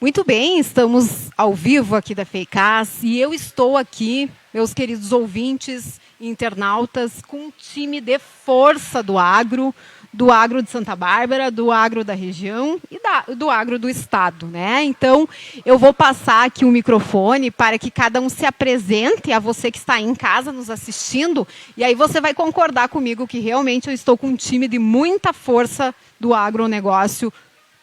Muito bem, estamos ao vivo aqui da FEICAS e eu estou aqui, meus queridos ouvintes e internautas, com um time de força do agro de Santa Bárbara, do agro da região e do agro do estado, né? Então, eu vou passar aqui o microfone para que cada um se apresente a você que está aí em casa nos assistindo, e aí você vai concordar comigo que realmente eu estou com um time de muita força do agronegócio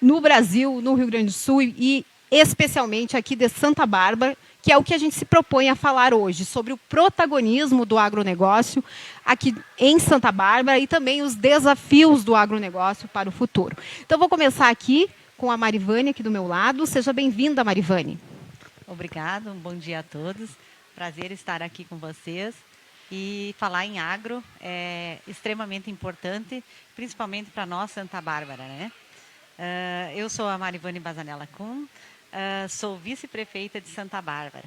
no Brasil, no Rio Grande do Sul e especialmente aqui de Santa Bárbara, que é o que a gente se propõe a falar hoje, sobre o protagonismo do agronegócio aqui em Santa Bárbara e também os desafios do agronegócio para o futuro. Então, vou começar aqui com a Marivane, aqui do meu lado. Seja bem-vinda, Marivane. Obrigada, um bom dia a todos. Prazer estar aqui com vocês. E falar em agro é extremamente importante, principalmente para nós, Santa Bárbara, né? Eu sou a Marivane Bazanella Kuhn, sou vice-prefeita de Santa Bárbara.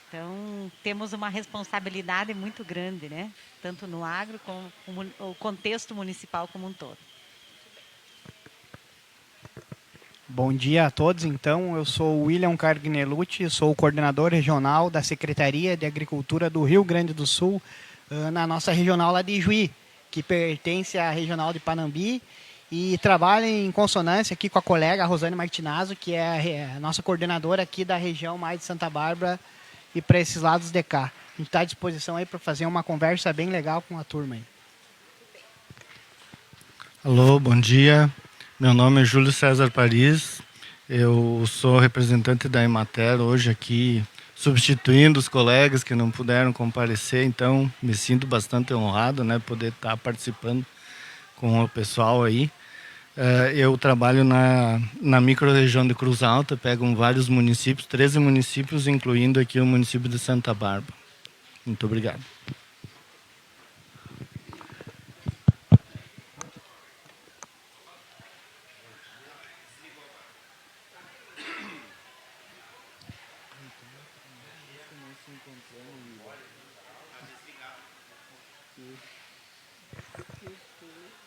Então, temos uma responsabilidade muito grande, né? Tanto no agro como o contexto municipal como um todo. Bom dia a todos. Então, eu sou o William Cargnelucci, sou o coordenador regional da Secretaria de Agricultura do Rio Grande do Sul, na nossa regional lá de Ijuí, que pertence à regional de Panambi, e trabalho em consonância aqui com a colega Rosane Martinazzo, que é a nossa coordenadora aqui da região mais de Santa Bárbara e para esses lados de cá. A gente está à disposição aí para fazer uma conversa bem legal com a turma aí. Alô, bom dia. Meu nome é Júlio César Paris. Eu sou representante da Emater hoje aqui, substituindo os colegas que não puderam comparecer. Então, me sinto bastante honrado, né, poder estar participando com o pessoal aí. Eu trabalho na microrregião de Cruz Alta, pego vários municípios, 13 municípios, incluindo aqui o município de Santa Bárbara. Muito obrigado.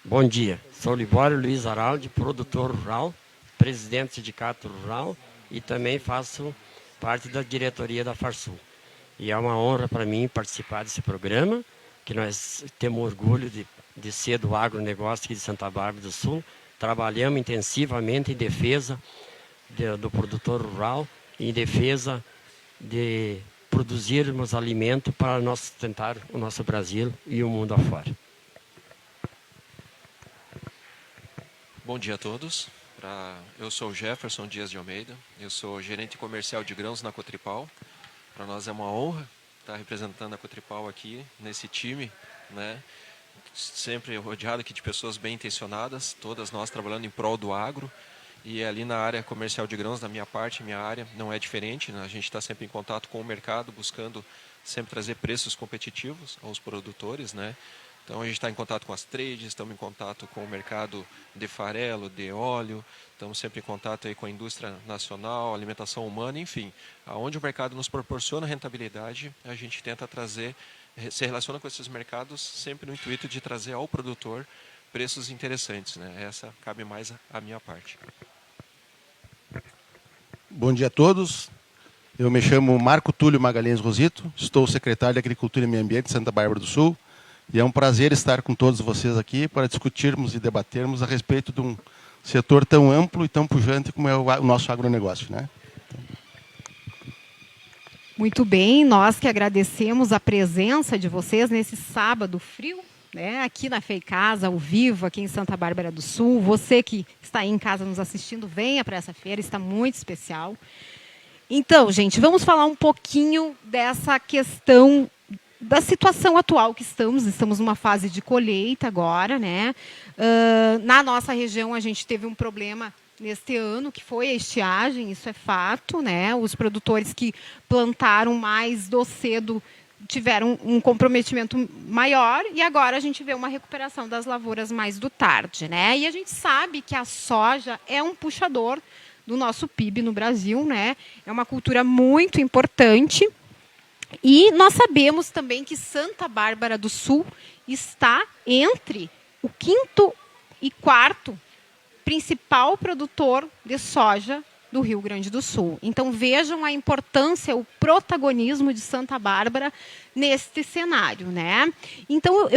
Bom dia, sou Libório Luiz Araldi, produtor rural, presidente do Sindicato Rural e também faço parte da diretoria da Farsul. E é uma honra para mim participar desse programa, que nós temos orgulho de ser do agronegócio aqui de Santa Bárbara do Sul. Trabalhamos intensivamente em defesa do produtor rural, em defesa de produzirmos alimento para nós sustentar o nosso Brasil e o mundo afora. Bom dia a todos. Eu sou o Jefferson Dias de Almeida, eu sou gerente comercial de grãos na Cotripal. Para nós é uma honra estar representando a Cotripal aqui, nesse time, né? Sempre rodeado aqui de pessoas bem intencionadas, todas nós trabalhando em prol do agro. E ali na área comercial de grãos, da minha parte, minha área, não é diferente, né? A gente está sempre em contato com o mercado, buscando sempre trazer preços competitivos aos produtores, né? Então, a gente está em contato com as trades, estamos em contato com o mercado de farelo, de óleo, estamos sempre em contato aí com a indústria nacional, alimentação humana, enfim. Aonde o mercado nos proporciona rentabilidade, a gente tenta trazer, se relaciona com esses mercados sempre no intuito de trazer ao produtor preços interessantes, né? Essa cabe mais à minha parte. Bom dia a todos. Eu me chamo Marco Túlio Magalhães Rosito, estou secretário de Agricultura e Meio Ambiente de Santa Bárbara do Sul. E é um prazer estar com todos vocês aqui para discutirmos e debatermos a respeito de um setor tão amplo e tão pujante como é o nosso agronegócio, né? Muito bem, nós que agradecemos a presença de vocês nesse sábado frio, né, aqui na FEICAS, ao vivo, aqui em Santa Bárbara do Sul. Você que está aí em casa nos assistindo, venha para essa feira, está muito especial. Então, gente, vamos falar um pouquinho dessa questão da situação atual que estamos numa fase de colheita agora, né? Na nossa região a gente teve um problema neste ano, que foi a estiagem, isso é fato, né? Os produtores que plantaram mais do cedo tiveram um comprometimento maior e agora a gente vê uma recuperação das lavouras mais do tarde, né? E a gente sabe que a soja é um puxador do nosso PIB no Brasil, né? É uma cultura muito importante. E nós sabemos também que Santa Bárbara do Sul está entre o 5º e 4º principal produtor de soja do Rio Grande do Sul. Então vejam a importância, o protagonismo de Santa Bárbara neste cenário, né? Então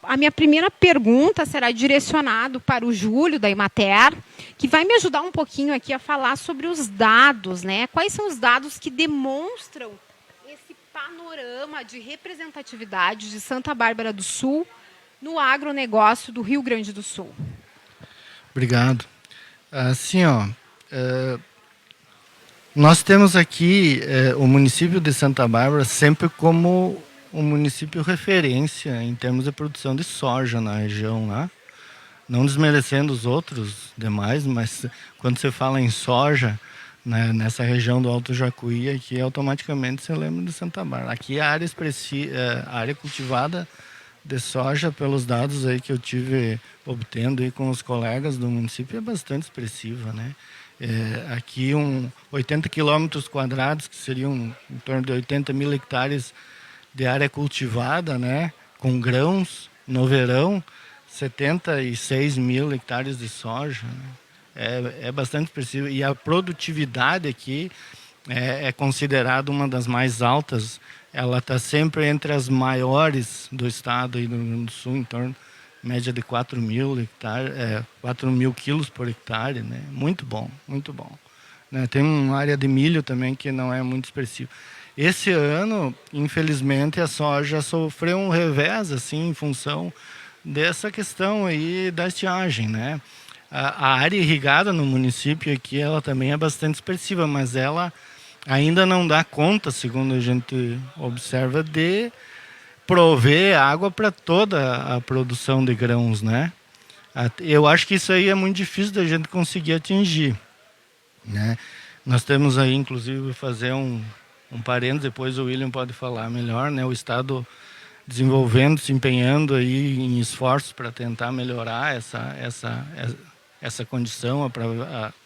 a minha primeira pergunta será direcionada para o Júlio da Emater, que vai me ajudar um pouquinho aqui a falar sobre os dados, né? Quais são os dados que demonstram esse panorama de representatividade de Santa Bárbara do Sul no agronegócio do Rio Grande do Sul? Obrigado. Assim, nós temos aqui o município de Santa Bárbara sempre como um município referência em termos de produção de soja na região, né? Não desmerecendo os outros demais, mas quando você fala em soja, né, nessa região do Alto Jacuí, aqui automaticamente você lembra de Santa Bárbara. Aqui a área cultivada de soja, pelos dados aí que eu tive obtendo aí com os colegas do município, é bastante expressiva, né? Aqui 80 quilômetros quadrados, que seriam em torno de 80 mil hectares de área cultivada, né? Com grãos, no verão, 76 mil hectares de soja, né? É bastante expressivo. E a produtividade aqui é considerada uma das mais altas. Ela está sempre entre as maiores do estado e do Rio Grande do Sul, em torno média de 4 mil quilos por hectare, né? Muito bom, muito bom. Né? Tem uma área de milho também que não é muito expressiva. Esse ano, infelizmente, a soja sofreu um revés, assim, em função dessa questão aí da estiagem, né? A área irrigada no município aqui, ela também é bastante expressiva, mas ela ainda não dá conta, segundo a gente observa, de prover água para toda a produção de grãos, né? Eu acho que isso aí é muito difícil da gente conseguir atingir, né? Nós temos aí, inclusive, fazer um parênteses, depois o William pode falar melhor, né? O Estado desenvolvendo, se empenhando aí em esforços para tentar melhorar essa condição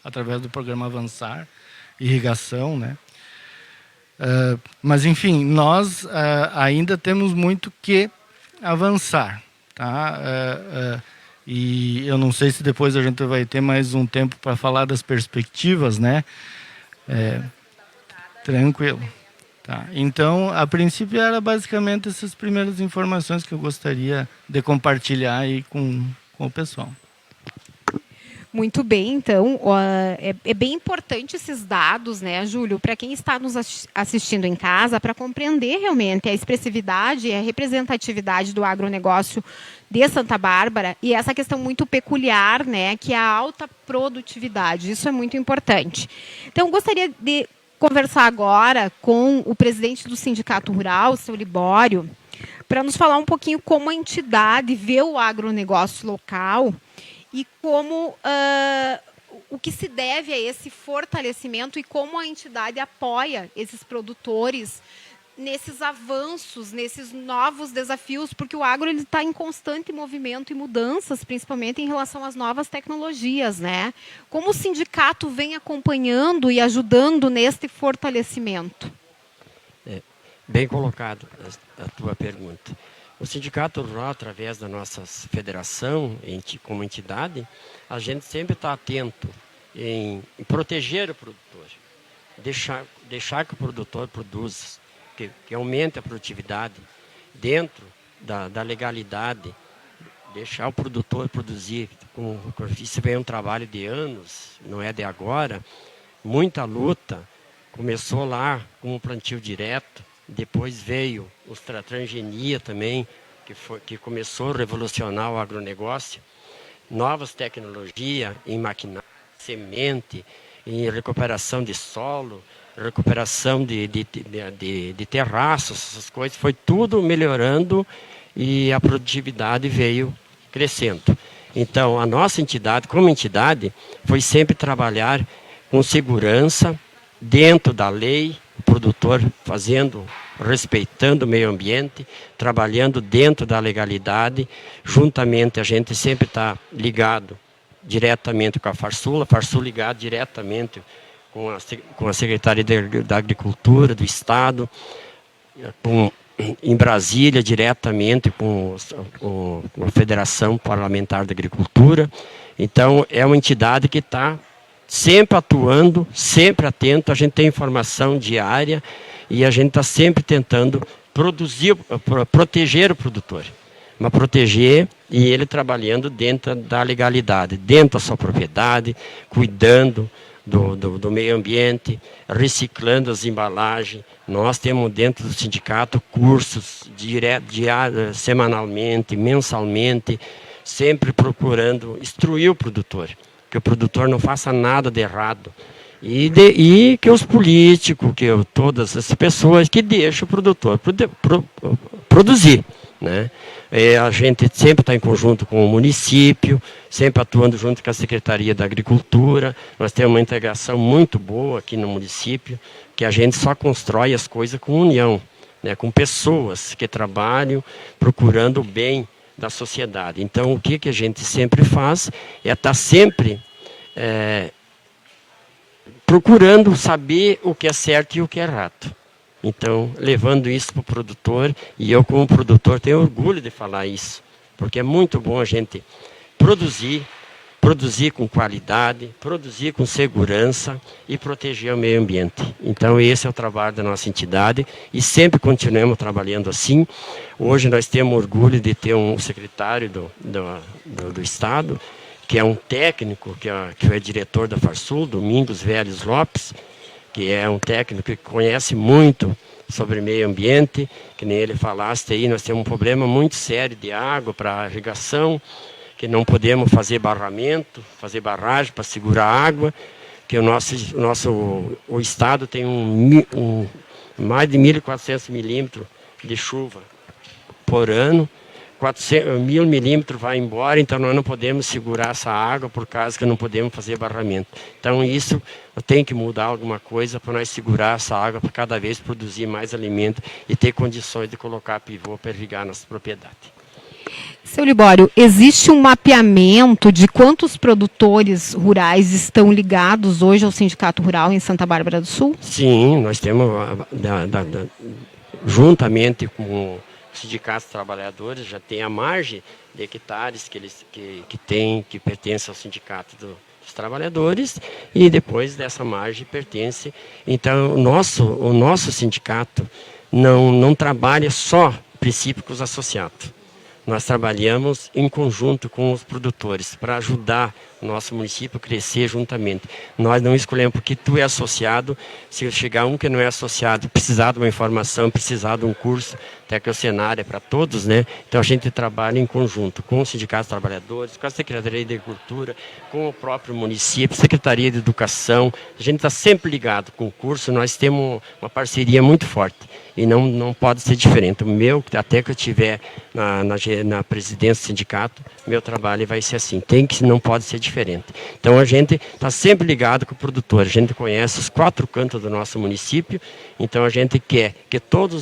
através do programa Avançar, irrigação, né? Mas, enfim, nós ainda temos muito que avançar, tá? E eu não sei se depois a gente vai ter mais um tempo para falar das perspectivas, né? Tranquilo. Tá. Então, a princípio, era basicamente essas primeiras informações que eu gostaria de compartilhar aí com o pessoal. Muito bem, então, é bem importante esses dados, né, Júlio, para quem está nos assistindo em casa, para compreender realmente a expressividade e a representatividade do agronegócio de Santa Bárbara e essa questão muito peculiar, né, que é a alta produtividade. Isso é muito importante. Então, gostaria de conversar agora com o presidente do Sindicato Rural, o seu Libório, para nos falar um pouquinho como a entidade vê o agronegócio local e como o que se deve a esse fortalecimento e como a entidade apoia esses produtores nesses avanços, nesses novos desafios, porque o agro está em constante movimento e mudanças, principalmente em relação às novas tecnologias, né? Como o sindicato vem acompanhando e ajudando neste fortalecimento? Bem colocado a tua pergunta. O Sindicato Rural, através da nossa federação, como entidade, a gente sempre está atento em proteger o produtor, deixar que o produtor produza, que aumente a produtividade dentro da legalidade, deixar o produtor produzir. Isso vem um trabalho de anos, não é de agora, muita luta. Começou lá com o plantio direto, depois veio a transgenia também, que começou a revolucionar o agronegócio, novas tecnologias em maquinário, semente, em recuperação de solo, recuperação de terraços, essas coisas, foi tudo melhorando e a produtividade veio crescendo. Então, a nossa entidade, como entidade, foi sempre trabalhar com segurança, dentro da lei, o produtor respeitando o meio ambiente, trabalhando dentro da legalidade, juntamente a gente sempre está ligado diretamente com a Farsul ligado diretamente com a Secretaria da Agricultura do Estado, em Brasília, diretamente com a Federação Parlamentar da Agricultura. Então, é uma entidade que está sempre atuando, sempre atento, a gente tem informação diária e a gente está sempre tentando proteger o produtor. Mas proteger e ele trabalhando dentro da legalidade, dentro da sua propriedade, cuidando do meio ambiente, reciclando as embalagens. Nós temos dentro do sindicato cursos semanalmente, mensalmente, sempre procurando instruir o produtor, que o produtor não faça nada de errado. E que os políticos, que todas as pessoas que deixam o produtor produzir. Né? A gente sempre está em conjunto com o município, sempre atuando junto com a Secretaria da Agricultura. Nós temos uma integração muito boa aqui no município, que a gente só constrói as coisas com união, né? Com pessoas que trabalham procurando o bem da sociedade. Então, o que a gente sempre faz é estar sempre procurando saber o que é certo e o que é errado. Então, levando isso para o produtor, e eu como produtor tenho orgulho de falar isso, porque é muito bom a gente produzir com qualidade, produzir com segurança e proteger o meio ambiente. Então, esse é o trabalho da nossa entidade e sempre continuamos trabalhando assim. Hoje nós temos orgulho de ter um secretário do Estado, que é um técnico, que é diretor da Farsul, Domingos Vélez Lopes, que é um técnico que conhece muito sobre meio ambiente, que nem ele falaste aí, nós temos um problema muito sério de água para irrigação, que não podemos fazer barramento, fazer barragem para segurar a água, que o Estado tem mais de 1.400 milímetros de chuva por ano, 1.000 milímetros vai embora, então nós não podemos segurar essa água por causa que não podemos fazer barramento. Então isso tem que mudar alguma coisa para nós segurar essa água, para cada vez produzir mais alimento e ter condições de colocar pivô para irrigar nossa propriedade. Seu Libório, existe um mapeamento de quantos produtores rurais estão ligados hoje ao Sindicato Rural em Santa Bárbara do Sul? Sim, nós temos, juntamente com sindicatos trabalhadores, já tem a margem de hectares que pertence ao sindicato dos trabalhadores, e depois dessa margem pertence. Então, o nosso sindicato não trabalha só princípio com os associados. Nós trabalhamos em conjunto com os produtores para ajudar o nosso município a crescer juntamente. Nós não escolhemos porque tu é associado, se chegar um que não é associado, precisar de uma informação, precisar de um curso, até que o cenário é para todos, né? Então a gente trabalha em conjunto com os sindicatos trabalhadores, com a Secretaria de Agricultura, com o próprio município, Secretaria de Educação. A gente está sempre ligado com o curso, nós temos uma parceria muito forte. E não pode ser diferente. O meu, até que eu estiver na presidência do sindicato, meu trabalho vai ser assim. Não pode ser diferente. Então a gente está sempre ligado com o produtor. A gente conhece os 4 cantos do nosso município. Então a gente quer que todo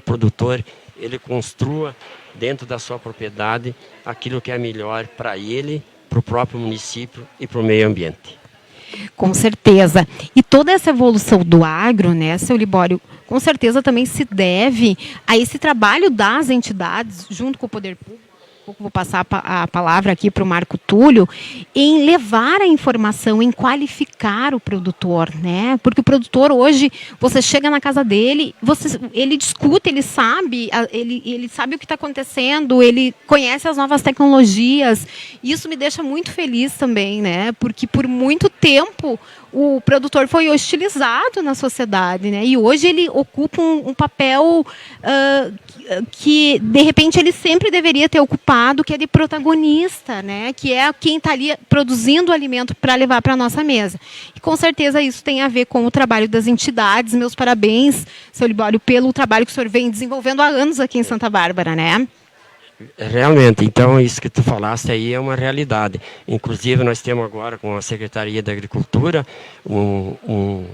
produtor ele construa dentro da sua propriedade aquilo que é melhor para ele, para o próprio município e para o meio ambiente. Com certeza. E toda essa evolução do agro, né, seu Libório, com certeza também se deve a esse trabalho das entidades, junto com o poder público. Vou passar a palavra aqui para o Marco Túlio, em levar a informação, em qualificar o produtor, né? Porque o produtor hoje, você chega na casa dele, ele discute, ele sabe o que está acontecendo, ele conhece as novas tecnologias. Isso me deixa muito feliz também, né? Porque por muito tempo o produtor foi hostilizado na sociedade, né? E hoje ele ocupa um papel que, de repente, ele sempre deveria ter ocupado, que é de protagonista, né? Que é quem está ali produzindo o alimento para levar para a nossa mesa. E, com certeza, isso tem a ver com o trabalho das entidades. Meus parabéns, seu Libório, pelo trabalho que o senhor vem desenvolvendo há anos aqui em Santa Bárbara, né? Realmente, então isso que tu falaste aí é uma realidade. Inclusive nós temos agora com a Secretaria da Agricultura um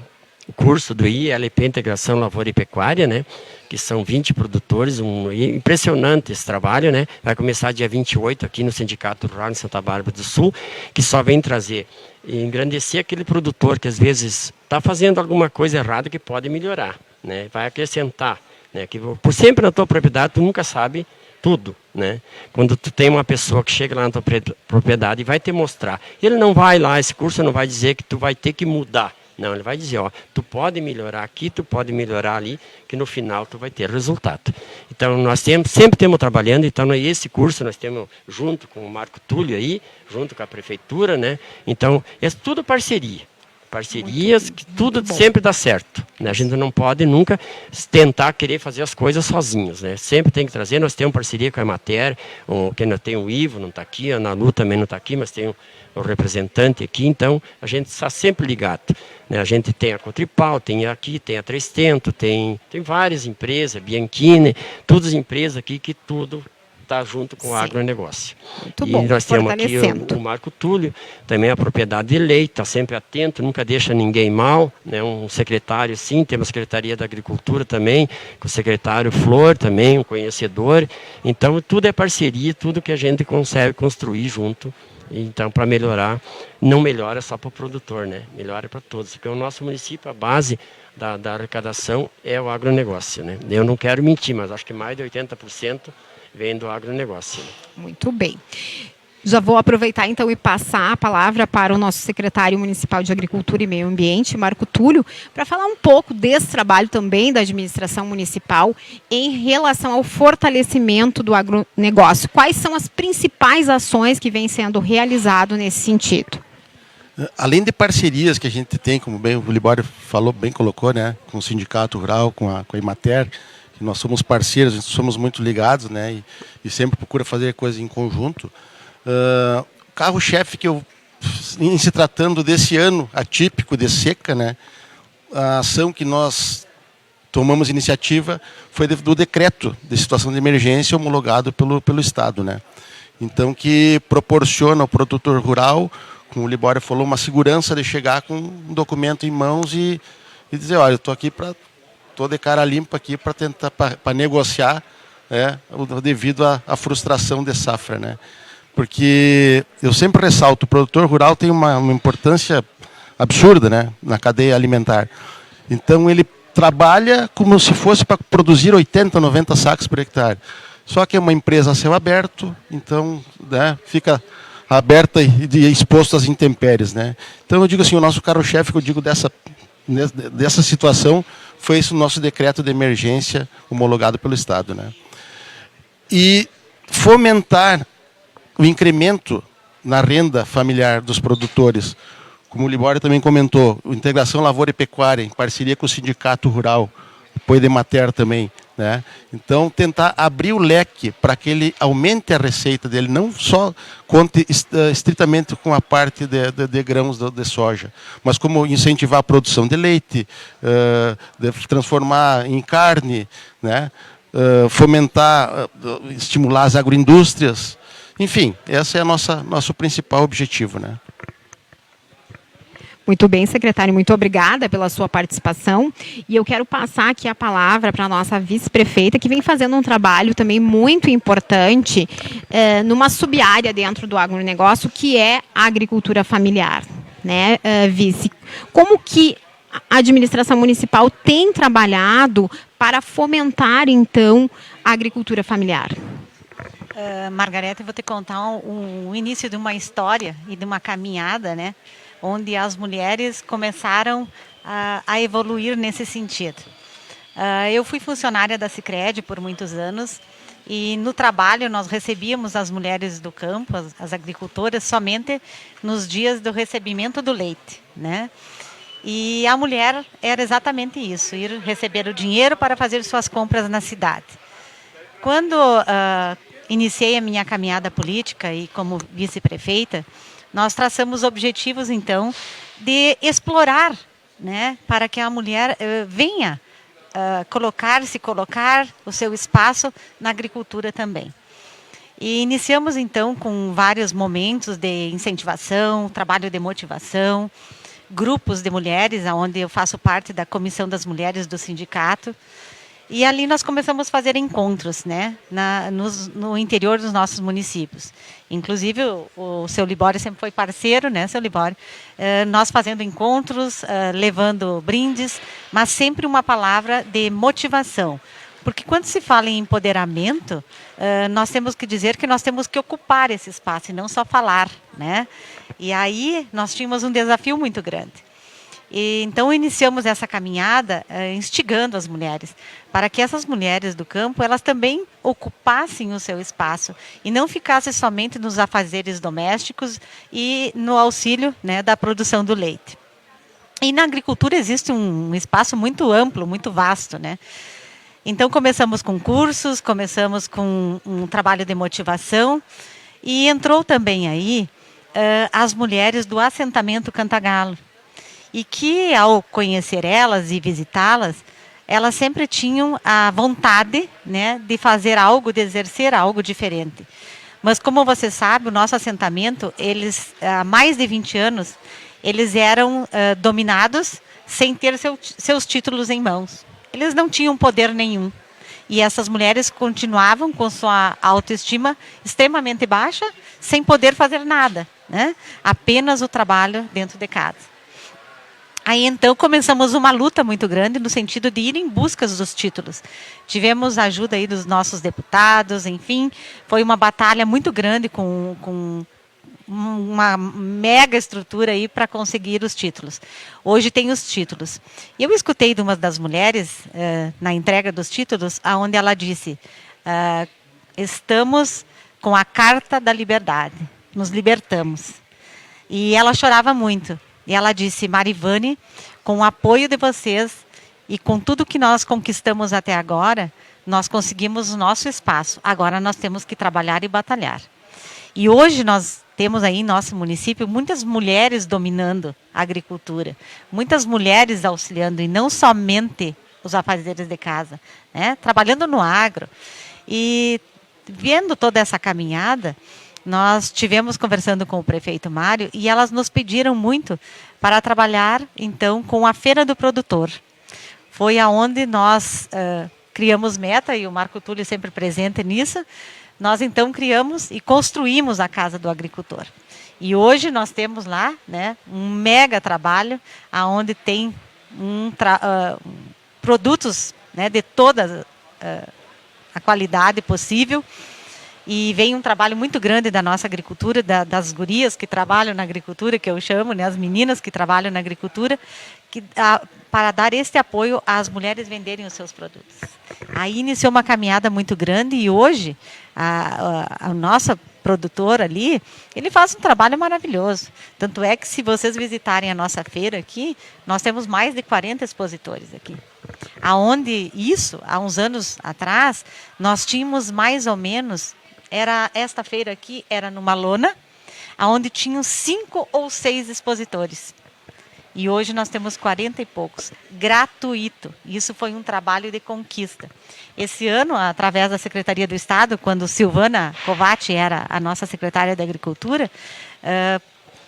curso do ILP Integração Lavoura e Pecuária, né? Que são 20 produtores, impressionante esse trabalho, né? Vai começar dia 28 aqui no Sindicato Rural em Santa Bárbara do Sul, que só vem trazer e engrandecer aquele produtor que às vezes está fazendo alguma coisa errada que pode melhorar, né? Vai acrescentar, né? Que por sempre na tua propriedade tu nunca sabe tudo, né? Quando tu tem uma pessoa que chega lá na tua propriedade e vai te mostrar, ele não vai lá, esse curso não vai dizer que tu vai ter que mudar. Não, ele vai dizer, ó, tu pode melhorar aqui, tu pode melhorar ali, que no final tu vai ter resultado. Então, nós sempre temos trabalhando, então, esse curso nós temos junto com o Marco Túlio aí, junto com a prefeitura, né? Então, é tudo parceria. Parcerias, que tudo sempre dá certo, né? A gente não pode nunca tentar querer fazer as coisas sozinhos, né? Sempre tem que trazer, nós temos parceria com a Emater, que tem o Ivo, não está aqui, a Ana Lu também não está aqui, mas tem o representante aqui, então a gente está sempre ligado, né? A gente tem a Cotripal, tem aqui, tem a Trestento, tem várias empresas, Bianchini, todas as empresas aqui que tudo está junto com o agronegócio. Muito e bom, nós temos aqui o Marco Túlio, também a propriedade de leite, está sempre atento, nunca deixa ninguém mal, né? Um secretário, sim, temos a Secretaria da Agricultura também, com o secretário Flor também, um conhecedor. Então, tudo é parceria, tudo que a gente consegue construir junto. Então, para melhorar, não melhora só para o produtor, né? Melhora para todos, porque o nosso município, a base da arrecadação é o agronegócio, né? Eu não quero mentir, mas acho que mais de 80% vem do agronegócio. Muito bem. Já vou aproveitar então e passar a palavra para o nosso secretário municipal de Agricultura e Meio Ambiente, Marco Túlio, para falar um pouco desse trabalho também da administração municipal em relação ao fortalecimento do agronegócio. Quais são as principais ações que vêm sendo realizadas nesse sentido? Além de parcerias que a gente tem, como bem o Libório falou, bem colocou, né, com o Sindicato Rural, com a Emater, que nós somos parceiros, somos muito ligados, né, e sempre procura fazer coisas em conjunto. O carro-chefe que em se tratando desse ano atípico de seca, né, a ação que nós tomamos iniciativa foi do decreto de situação de emergência homologado pelo Estado, né. Então, que proporciona ao produtor rural, como o Libório falou, uma segurança de chegar com um documento em mãos e dizer, olha, eu estou aqui estou de cara limpa aqui para tentar para negociar, né, devido à frustração de safra, né? Porque eu sempre ressalto, o produtor rural tem uma importância absurda, né, na cadeia alimentar. Então ele trabalha como se fosse para produzir 80, 90 sacos por hectare. Só que é uma empresa a céu aberto, então, né, fica aberta e exposto às intempéries, né? Então eu digo assim, o nosso carro-chefe, que eu digo dessa situação, foi esse o nosso decreto de emergência homologado pelo Estado, né? E fomentar o incremento na renda familiar dos produtores, como o Libório também comentou, a integração lavoura e pecuária, em parceria com o Sindicato Rural, apoio de Emater também, né? Então, tentar abrir o leque para que ele aumente a receita dele, não só conte estritamente com a parte de grãos de soja, mas como incentivar a produção de leite, de transformar em carne, né? Fomentar, estimular as agroindústrias. Enfim, esse é o nosso principal objetivo, né? Muito bem, secretário, muito obrigada pela sua participação. E eu quero passar aqui a palavra para a nossa vice-prefeita, que vem fazendo um trabalho também muito importante numa sub-área dentro do agronegócio, que é a agricultura familiar, né, vice? Como que a administração municipal tem trabalhado para fomentar, então, a agricultura familiar? Margareta, eu vou te contar o início de uma história e de uma caminhada, né, onde as mulheres começaram a evoluir nesse sentido. Eu fui funcionária da Sicredi por muitos anos e no trabalho nós recebíamos as mulheres do campo, as agricultoras, somente nos dias do recebimento do leite, né? E a mulher era exatamente isso, ir receber o dinheiro para fazer suas compras na cidade. Quando iniciei a minha caminhada política e como vice-prefeita, nós traçamos objetivos, então, de explorar, né, para que a mulher venha colocar o seu espaço na agricultura também. E iniciamos, então, com vários momentos de incentivação, trabalho de motivação, grupos de mulheres, onde eu faço parte da Comissão das Mulheres do sindicato. E ali nós começamos a fazer encontros, né, no interior dos nossos municípios. Inclusive, o seu Libório sempre foi parceiro, né, seu Libório? Nós fazendo encontros, levando brindes, mas sempre uma palavra de motivação. Porque quando se fala em empoderamento, nós temos que dizer que nós temos que ocupar esse espaço e não só falar, né? E aí nós tínhamos um desafio muito grande. E, então iniciamos essa caminhada instigando as mulheres, para que essas mulheres do campo elas também ocupassem o seu espaço e não ficassem somente nos afazeres domésticos e no auxílio, né, da produção do leite. E na agricultura existe um espaço muito amplo, muito vasto, né? Então começamos com cursos, começamos com um trabalho de motivação e entrou também aí as mulheres do assentamento Cantagalo. E que, ao conhecer elas e visitá-las, elas sempre tinham a vontade, né, de fazer algo, de exercer algo diferente. Mas, como você sabe, o nosso assentamento, eles, há mais de 20 anos, eles eram dominados sem ter seus títulos em mãos. Eles não tinham poder nenhum. E essas mulheres continuavam com sua autoestima extremamente baixa, sem poder fazer nada, né? Apenas o trabalho dentro de casa. Aí, então, começamos uma luta muito grande no sentido de ir em busca dos títulos. Tivemos a ajuda aí dos nossos deputados, enfim, foi uma batalha muito grande com uma mega estrutura aí para conseguir os títulos. Hoje tem os títulos. E eu escutei de uma das mulheres, na entrega dos títulos, onde ela disse, estamos com a Carta da Liberdade, nos libertamos. E ela chorava muito. E ela disse, Marivane, com o apoio de vocês e com tudo que nós conquistamos até agora, nós conseguimos o nosso espaço. Agora nós temos que trabalhar e batalhar. E hoje nós temos aí em nosso município muitas mulheres dominando a agricultura, muitas mulheres auxiliando, e não somente os afazeres de casa, né? Trabalhando no agro. E vendo toda essa caminhada, nós tivemos conversando com o prefeito Mário e elas nos pediram muito para trabalhar, então, com a Feira do Produtor. Foi aonde nós criamos meta, e o Marco Túlio sempre presente nisso. Nós, então, criamos e construímos a Casa do Agricultor. E hoje nós temos lá, né, um mega trabalho, onde tem produtos, né, de toda a qualidade possível. E vem um trabalho muito grande da nossa agricultura, das gurias que trabalham na agricultura, que eu chamo, né, as meninas que trabalham na agricultura, para dar este apoio às mulheres venderem os seus produtos. Aí iniciou uma caminhada muito grande e hoje a nossa produtora ali, ele faz um trabalho maravilhoso. Tanto é que se vocês visitarem a nossa feira aqui, nós temos mais de 40 expositores aqui. Aonde isso, há uns anos atrás, nós tínhamos mais ou menos... esta feira aqui era numa lona, onde tinham 5 ou 6 expositores. E hoje nós temos 40 e poucos, gratuito. Isso foi um trabalho de conquista. Esse ano, através da Secretaria do Estado, quando Silvana Covatti era a nossa secretária da Agricultura,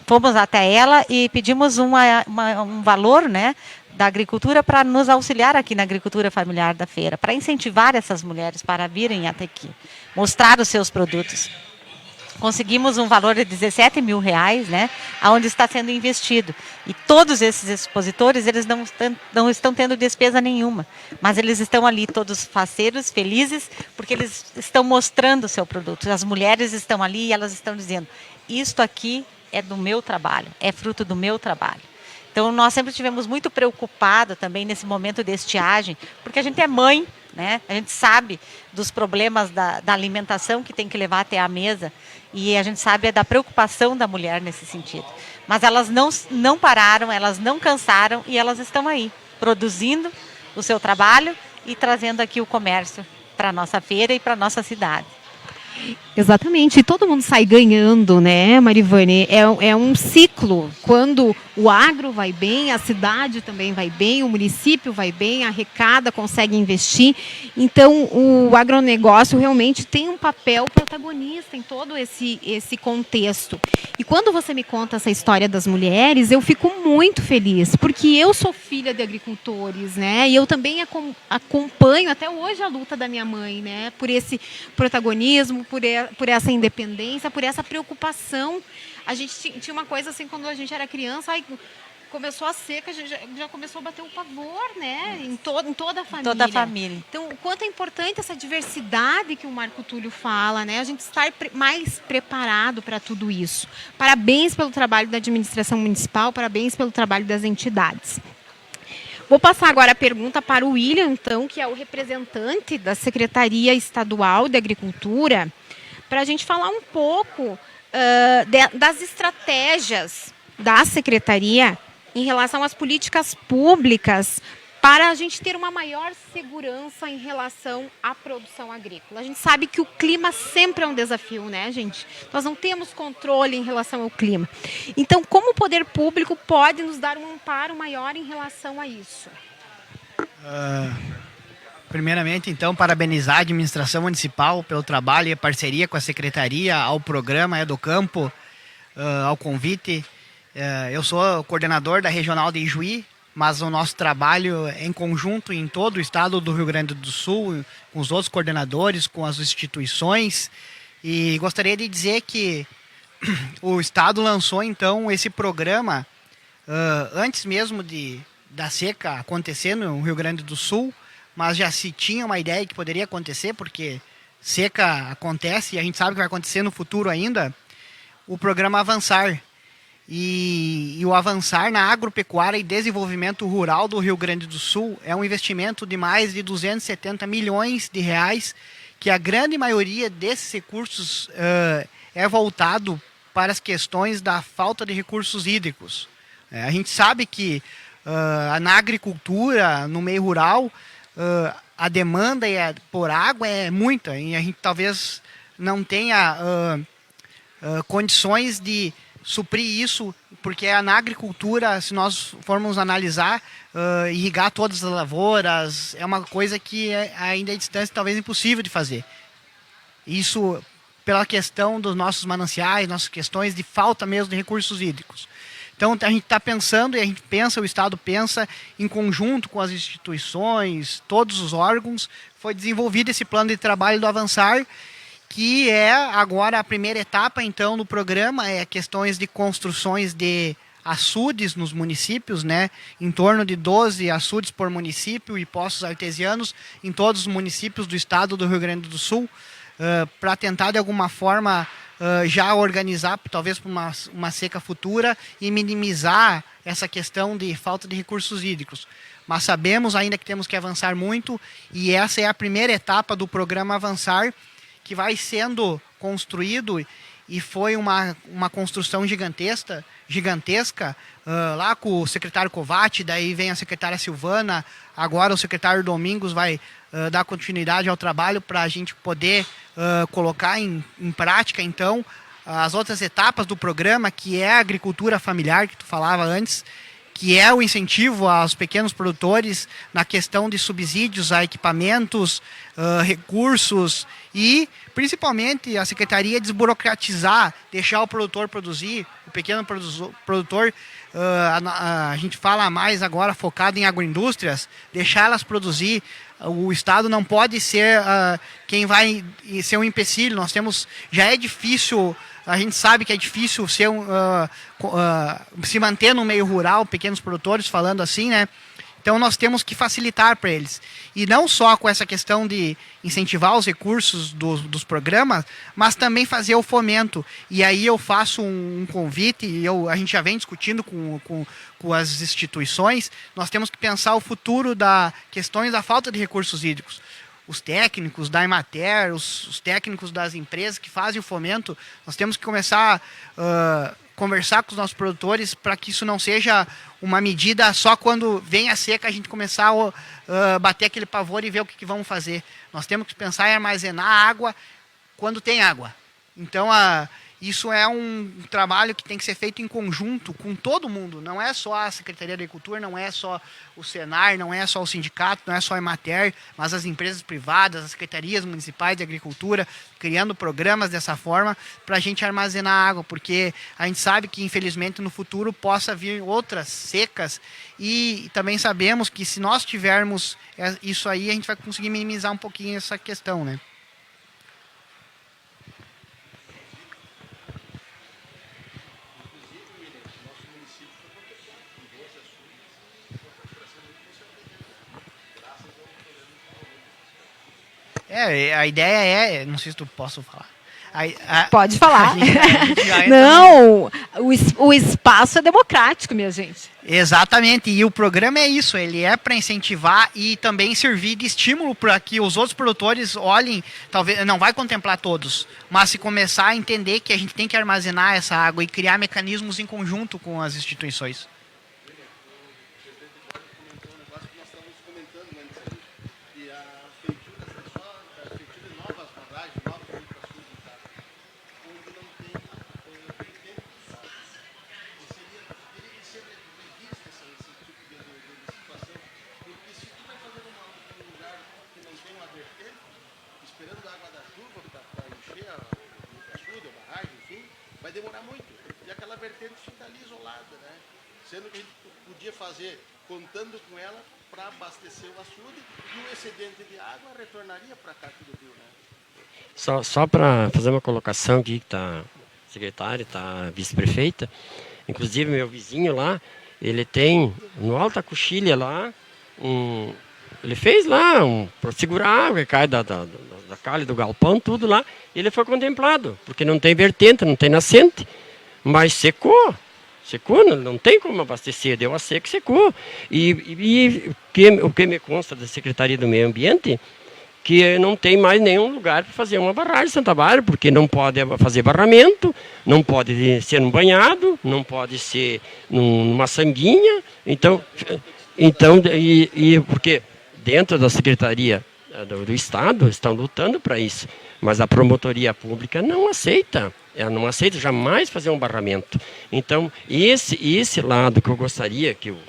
fomos até ela e pedimos um valor, né, da agricultura para nos auxiliar aqui na agricultura familiar da feira, para incentivar essas mulheres para virem até aqui, mostrar os seus produtos. Conseguimos um valor de R$17 mil, né, onde está sendo investido. E todos esses expositores, eles não estão tendo despesa nenhuma, mas eles estão ali todos faceiros, felizes, porque eles estão mostrando o seu produto. As mulheres estão ali e elas estão dizendo, isto aqui é do meu trabalho, é fruto do meu trabalho. Então, nós sempre estivemos muito preocupados também nesse momento de estiagem, porque a gente é mãe, né? A gente sabe dos problemas da alimentação que tem que levar até a mesa, e a gente sabe da preocupação da mulher nesse sentido. Mas elas não pararam, elas não cansaram, e elas estão aí, produzindo o seu trabalho e trazendo aqui o comércio para a nossa feira e para a nossa cidade. Exatamente, e todo mundo sai ganhando, né, Marivane? É um ciclo. Quando o agro vai bem, a cidade também vai bem, o município vai bem, arrecada, consegue investir. Então, o agronegócio realmente tem um papel protagonista em todo esse contexto. E quando você me conta essa história das mulheres, eu fico muito feliz, porque eu sou filha de agricultores, né? E eu também acompanho até hoje a luta da minha mãe, né? Por esse protagonismo, por essa independência, por essa preocupação. A gente tinha uma coisa assim, quando a gente era criança, começou a seca, já começou a bater o pavor, né? Em toda a família. Toda a família. Então, o quanto é importante essa diversidade que o Marco Túlio fala, né? A gente estar mais preparado para tudo isso. Parabéns pelo trabalho da administração municipal, parabéns pelo trabalho das entidades. Vou passar agora a pergunta para o William, então, que é o representante da Secretaria Estadual de Agricultura, para a gente falar um pouco das estratégias da Secretaria em relação às políticas públicas para a gente ter uma maior segurança em relação à produção agrícola. A gente sabe que o clima sempre é um desafio, né, gente? Nós não temos controle em relação ao clima. Então, como o poder público pode nos dar um amparo maior em relação a isso? Primeiramente, então, parabenizar a administração municipal pelo trabalho e a parceria com a Secretaria, ao programa Educampo, ao convite. Eu sou coordenador da Regional de Ijuí, mas o nosso trabalho é em conjunto em todo o estado do Rio Grande do Sul, com os outros coordenadores, com as instituições. E gostaria de dizer que o estado lançou, então, esse programa antes mesmo da seca acontecer no Rio Grande do Sul, mas já se tinha uma ideia que poderia acontecer, porque seca acontece e a gente sabe que vai acontecer no futuro ainda, o programa Avançar. E o Avançar na agropecuária e desenvolvimento rural do Rio Grande do Sul é um investimento de mais de 270 milhões de reais, que a grande maioria desses recursos é voltado para as questões da falta de recursos hídricos. A gente sabe que na agricultura, no meio rural, a demanda por água é muita e a gente talvez não tenha condições de suprir isso, porque na agricultura, se nós formos analisar, irrigar todas as lavouras é uma coisa que ainda é distância talvez impossível de fazer. Isso pela questão dos nossos mananciais, nossas questões de falta mesmo de recursos hídricos. Então a gente está pensando e a gente pensa, o Estado pensa em conjunto com as instituições, todos os órgãos, foi desenvolvido esse plano de trabalho do Avançar, que é agora a primeira etapa, então, no programa, questões de construções de açudes nos municípios, né? Em torno de 12 açudes por município e poços artesianos em todos os municípios do estado do Rio Grande do Sul, para tentar, de alguma forma, já organizar, talvez para uma seca futura e minimizar essa questão de falta de recursos hídricos. Mas sabemos ainda que temos que avançar muito e essa é a primeira etapa do programa Avançar, que vai sendo construído e foi uma construção gigantesca, lá com o secretário Covatti, daí vem a secretária Silvana, agora o secretário Domingos vai dar continuidade ao trabalho para a gente poder colocar em prática, então, as outras etapas do programa, que é a agricultura familiar, que tu falava antes, que é o incentivo aos pequenos produtores na questão de subsídios a equipamentos, recursos e, principalmente, a Secretaria desburocratizar, deixar o produtor produzir, o pequeno produtor, a gente fala mais agora focado em agroindústrias, deixar elas produzir. O Estado não pode ser quem vai ser um empecilho. Nós temos, já é difícil, a gente sabe que é difícil se manter no meio rural, pequenos produtores, falando assim, né? Então nós temos que facilitar para eles. E não só com essa questão de incentivar os recursos dos programas, mas também fazer o fomento. E aí eu faço um convite, e a gente já vem discutindo com as instituições, nós temos que pensar o futuro das questões da falta de recursos hídricos. Os técnicos da Emater, os técnicos das empresas que fazem o fomento, nós temos que começar a conversar com os nossos produtores para que isso não seja uma medida só quando vem a seca a gente começar a bater aquele pavor e ver o que vamos fazer. Nós temos que pensar em armazenar água quando tem água. Então, isso é um trabalho que tem que ser feito em conjunto com todo mundo. Não é só a Secretaria de Agricultura, não é só o Senar, não é só o sindicato, não é só a Emater, mas as empresas privadas, as secretarias municipais de agricultura, criando programas dessa forma para a gente armazenar água, porque a gente sabe que, infelizmente, no futuro possa vir outras secas e também sabemos que se nós tivermos isso aí, a gente vai conseguir minimizar um pouquinho essa questão, né? A ideia não sei se tu posso falar. Pode falar. A gente já entra Não, o espaço é democrático, minha gente. Exatamente, e o programa é isso, ele é para incentivar e também servir de estímulo para que os outros produtores olhem, talvez não vai contemplar todos, mas se começar a entender que a gente tem que armazenar essa água e criar mecanismos em conjunto com as instituições. Vai demorar muito. E aquela vertente fica ali isolada, né? Sendo que a gente podia fazer contando com ela para abastecer o açude e o excedente de água retornaria para cá do rio, né? Só para fazer uma colocação aqui, que está secretária, está vice-prefeita, inclusive meu vizinho lá, ele tem no Alta Coxilha lá, ele fez lá para segurar a água que cai da calha do galpão, tudo lá, ele foi contemplado, porque não tem vertente, não tem nascente, mas secou, não tem como abastecer, deu a seca e secou. E o que me consta da Secretaria do Meio Ambiente, que não tem mais nenhum lugar para fazer uma barragem em Santa Bárbara, porque não pode fazer barramento, não pode ser num banhado, não pode ser numa sanguinha, então porque dentro da Secretaria do Estado estão lutando para isso, mas a promotoria pública não aceita, ela não aceita jamais fazer um barramento. Então, esse lado que eu gostaria que o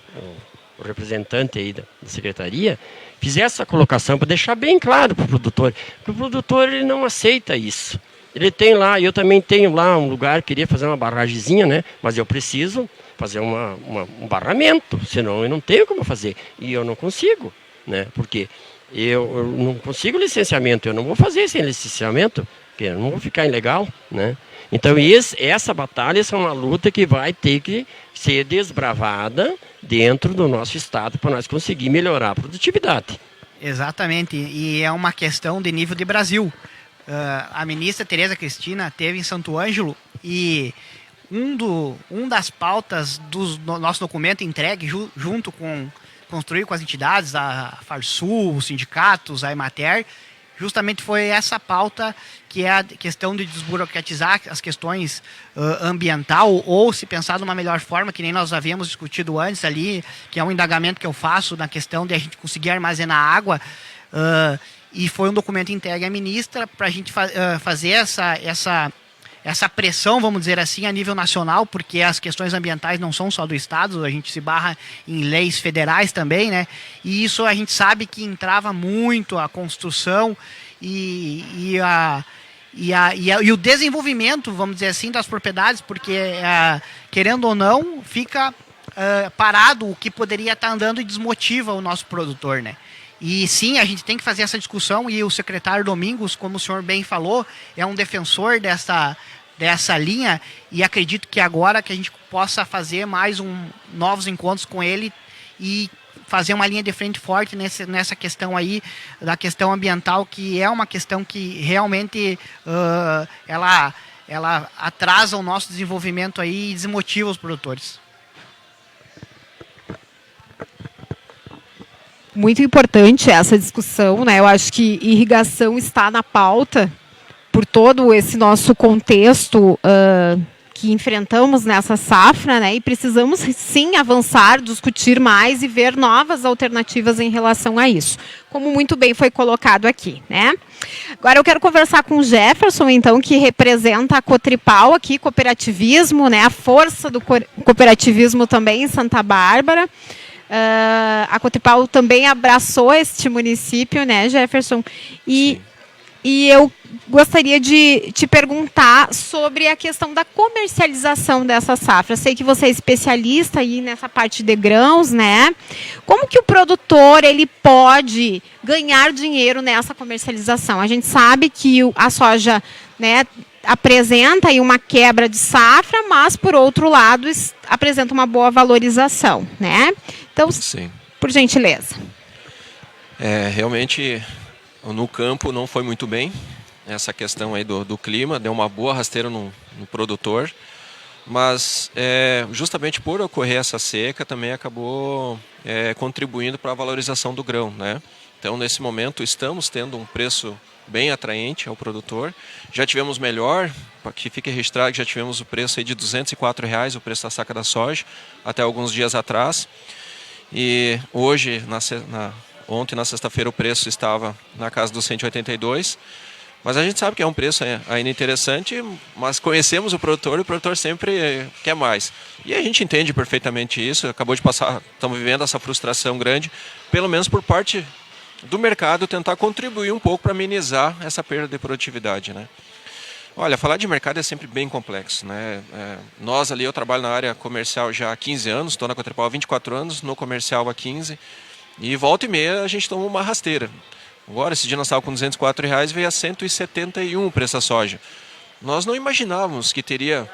representante aí da Secretaria fizesse essa colocação para deixar bem claro para o produtor, que o produtor ele não aceita isso. Ele tem lá, eu também tenho lá um lugar, queria fazer uma barragemzinha, né? Mas eu preciso fazer um barramento, senão eu não tenho como fazer. E eu não consigo, né? Porque eu não consigo licenciamento, eu não vou fazer sem licenciamento, porque eu não vou ficar ilegal, né? Então essa batalha é uma luta que vai ter que ser desbravada dentro do nosso estado para nós conseguir melhorar a produtividade. Exatamente, e é uma questão de nível de Brasil. A ministra Tereza Cristina esteve em Santo Ângelo e das pautas do nosso documento entregue junto com construir com as entidades, a Farsul, os sindicatos, a Emater, justamente foi essa pauta que é a questão de desburocratizar as questões ambiental, ou se pensar de uma melhor forma, que nem nós havíamos discutido antes ali, que é um indagamento que eu faço na questão de a gente conseguir armazenar água, e foi um documento entregue à ministra para a gente fazer essa pressão, vamos dizer assim, a nível nacional, porque as questões ambientais não são só do Estado, a gente se barra em leis federais também, né? E isso a gente sabe que entrava muito a construção e o desenvolvimento, vamos dizer assim, das propriedades, porque, querendo ou não, fica parado o que poderia estar andando e desmotiva o nosso produtor, né? E sim, a gente tem que fazer essa discussão, e o secretário Domingos, como o senhor bem falou, é um defensor dessa linha, e acredito que agora que a gente possa fazer mais novos encontros com ele e fazer uma linha de frente forte nessa questão aí, da questão ambiental, que é uma questão que realmente ela atrasa o nosso desenvolvimento aí e desmotiva os produtores. Muito importante essa discussão, né? Eu acho que irrigação está na pauta por todo esse nosso contexto que enfrentamos nessa safra, né? E precisamos sim avançar, discutir mais e ver novas alternativas em relação a isso, como muito bem foi colocado aqui, né? Agora eu quero conversar com o Jefferson, então, que representa a Cotripal aqui, cooperativismo, né? A força do cooperativismo também em Santa Bárbara. A Cotripal também abraçou este município, né, Jefferson? E eu gostaria de te perguntar sobre a questão da comercialização dessa safra. Sei que você é especialista aí nessa parte de grãos, né? Como que o produtor ele pode ganhar dinheiro nessa comercialização? A gente sabe que a soja, né, apresenta aí uma quebra de safra, mas, por outro lado, apresenta uma boa valorização, né? Então, sim, por gentileza. Realmente, no campo não foi muito bem, essa questão aí do clima, deu uma boa rasteira no produtor, mas justamente por ocorrer essa seca também acabou contribuindo para a valorização do grão, né? Então, nesse momento, estamos tendo um preço bem atraente ao produtor. Já tivemos melhor, para que fique registrado, já tivemos o preço aí de R$ 204, o preço da saca da soja, até alguns dias atrás. E hoje, ontem, na sexta-feira, o preço estava na casa dos 182. Mas a gente sabe que é um preço ainda interessante, mas conhecemos o produtor e o produtor sempre quer mais. E a gente entende perfeitamente isso, acabou de passar, estamos vivendo essa frustração grande, pelo menos por parte do mercado tentar contribuir um pouco para amenizar essa perda de produtividade, né? Olha, falar de mercado é sempre bem complexo, né? Nós ali, eu trabalho na área comercial já há 15 anos, estou na Cotripal há 24 anos, no comercial há 15, e volta e meia a gente toma uma rasteira. Agora, esse dia nós estávamos com R$ 204, veio a 171 o preço da soja. Nós não imaginávamos que teria